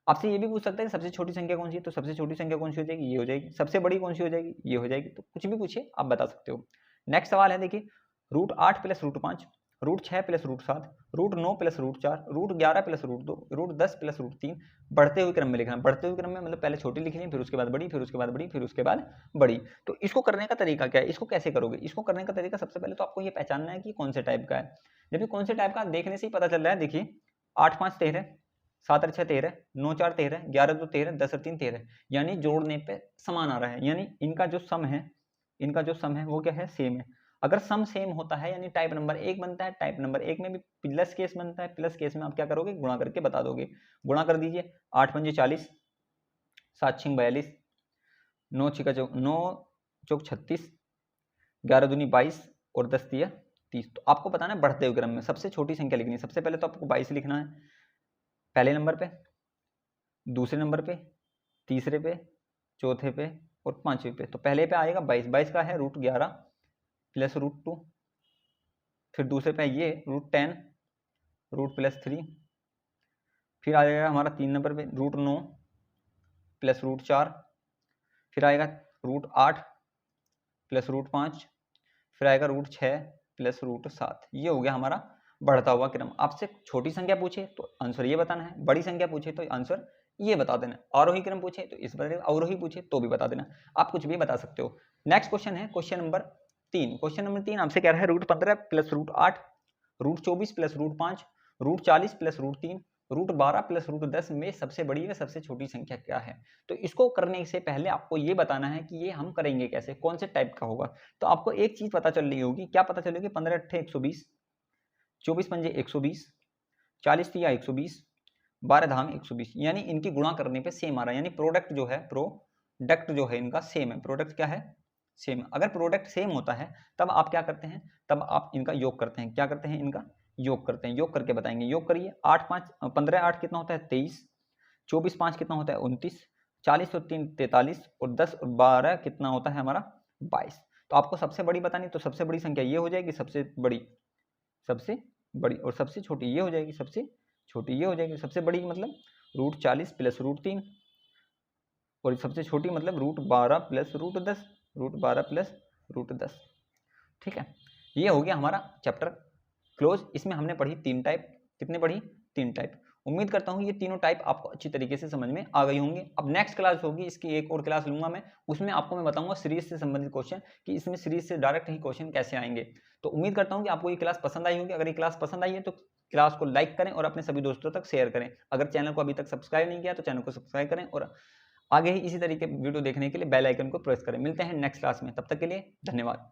A: आपसे ये भी पूछ सकता है कि सबसे छोटी संख्या कौन सी है, तो सबसे छोटी संख्या कौन सी हो जाएगी, ये हो जाएगी। सबसे बड़ी कौन सी हो जाएगी, ये हो जाएगी। तो कुछ भी पूछिए, आप बता सकते हो। नेक्स्ट सवाल है, देखिए, √8 plus √5, √6 plus √7, √9 plus √4, √11 plus √2, √10 plus √3। बढ़ते हुए क्रम में लिखना। बढ़ते हुए क्रम में मतलब पहले छोटी लिखनी है, फिर उसके बाद बड़ी, फिर उसके बाद बड़ी, फिर उसके बाद बड़ी। तो इसको करने का तरीका क्या है, इसको कैसे करोगे। इसको करने का तरीका सबसे पहले तो आपको ये पहचानना है कि कौन से टाइप का है। जब भी कौन से टाइप का देखने से ही पता चल रहा है। देखिए, 8 5 13, 7 और 6 13, 9 4 13, 11 2 13, 10 और 3 13, यानी जोड़ने पे समान आ रहा है। यानी इनका जो सम है, इनका जो सम है वो क्या है, सेम है। अगर सम सेम होता है यानी टाइप नंबर 1 बनता है। टाइप नंबर 1 में भी प्लस केस बनता है। प्लस केस में आप क्या करोगे, गुणा करके बता दोगे। गुणा कर दीजिए, 8 पंजे 40, 7 6 42, 9 चौक 36, 11 दूनी 22 और 10 तिया 30। तो आपको बताना है बढ़ते हुए क्रम में सबसे छोटी संख्या लिखनी है। सबसे पहले तो आपको 22 लिखना है पहले नंबर पे, दूसरे नंबर पे, तीसरे पे, चौथे पे और पांचवें पे। तो पहले पे आएगा 22। 22 का है √11 प्लस √2, फिर दूसरे पे ये √10 √+3, फिर आ जाएगा हमारा 3 नंबर पे √9 प्लस √4, फिर आएगा √8 प्लस √5, फिर आएगा √6 प्लस √7। ये हो गया हमारा बढ़ता हुआ क्रम। आपसे छोटी संख्या पूछे तो आंसर ये बताना है, बड़ी संख्या पूछे तो आंसर ये बता देना। आरोही क्रम पूछे तो इस बारे, अवरोही पूछे तो भी बता देना। आप कुछ भी बता सकते हो। नेक्स्ट क्वेश्चन है क्वेश्चन नंबर 3। क्वेश्चन नंबर 3 आपसे कह रहा है √15 प्लस √8, √24 प्लस √5, √40 प्लस √3, √12 प्लस √10 में सबसे बड़ी व सबसे छोटी संख्या क्या है। तो इसको करने से पहले आपको ये बताना है कि ये हम करेंगे कैसे, कौन से टाइप का होगा। तो आपको एक चीज पता चल रही होगी, क्या पता चलेगी, 15 × 8 = 120, 24 × 5 = 120, 40 × 3 = 120, 12 धाम 120, यानी इनकी गुणा करने पे सेम आ रहा है, यानी प्रोडक्ट जो है इनका सेम है। प्रोडक्ट क्या है, सेम। अगर प्रोडक्ट सेम होता है तब आप क्या करते हैं, तब आप इनका योग करते हैं। क्या करते हैं, इनका योग करते हैं। योग करके बताएंगे। योग करिए। 15 × 8 कितना होता है, 23, 24 × 5 कितना होता है, 29, 40 और 3 43, और 10 और 12 कितना होता है हमारा, 22। तो आपको सबसे बड़ी बतानी, तो सबसे बड़ी संख्या ये हो जाएगी, सबसे बड़ी, और सबसे छोटी ये हो जाएगी, सबसे छोटी ये हो जाएगी। सबसे बड़ी मतलब √40 प्लस √3, और सबसे छोटी मतलब √12 प्लस √10, √12 प्लस √10। ठीक है, ये हो गया हमारा चैप्टर क्लोज। इसमें हमने पढ़ी 3 टाइप। कितने पढ़ी, 3 टाइप। उम्मीद करता हूँ ये तीनों टाइप आपको अच्छी तरीके से समझ में आ गई होंगे। अब नेक्स्ट क्लास होगी, इसकी एक और क्लास लूंगा मैं, उसमें आपको मैं बताऊंगा सीरीज से संबंधित क्वेश्चन, कि इसमें सीरीज से डायरेक्ट ही क्वेश्चन कैसे आएंगे। तो उम्मीद करता हूँ कि आपको ये क्लास पसंद आई होगी। अगर ये क्लास पसंद आई है तो क्लास को लाइक करें और अपने सभी दोस्तों तक शेयर करें। अगर चैनल को अभी तक सब्सक्राइब नहीं किया तो चैनल को सब्सक्राइब करें, और आगे ही इसी तरीके वीडियो देखने के लिए बेल आइकन को प्रेस करें। मिलते हैं नेक्स्ट क्लास में, तब तक के लिए धन्यवाद।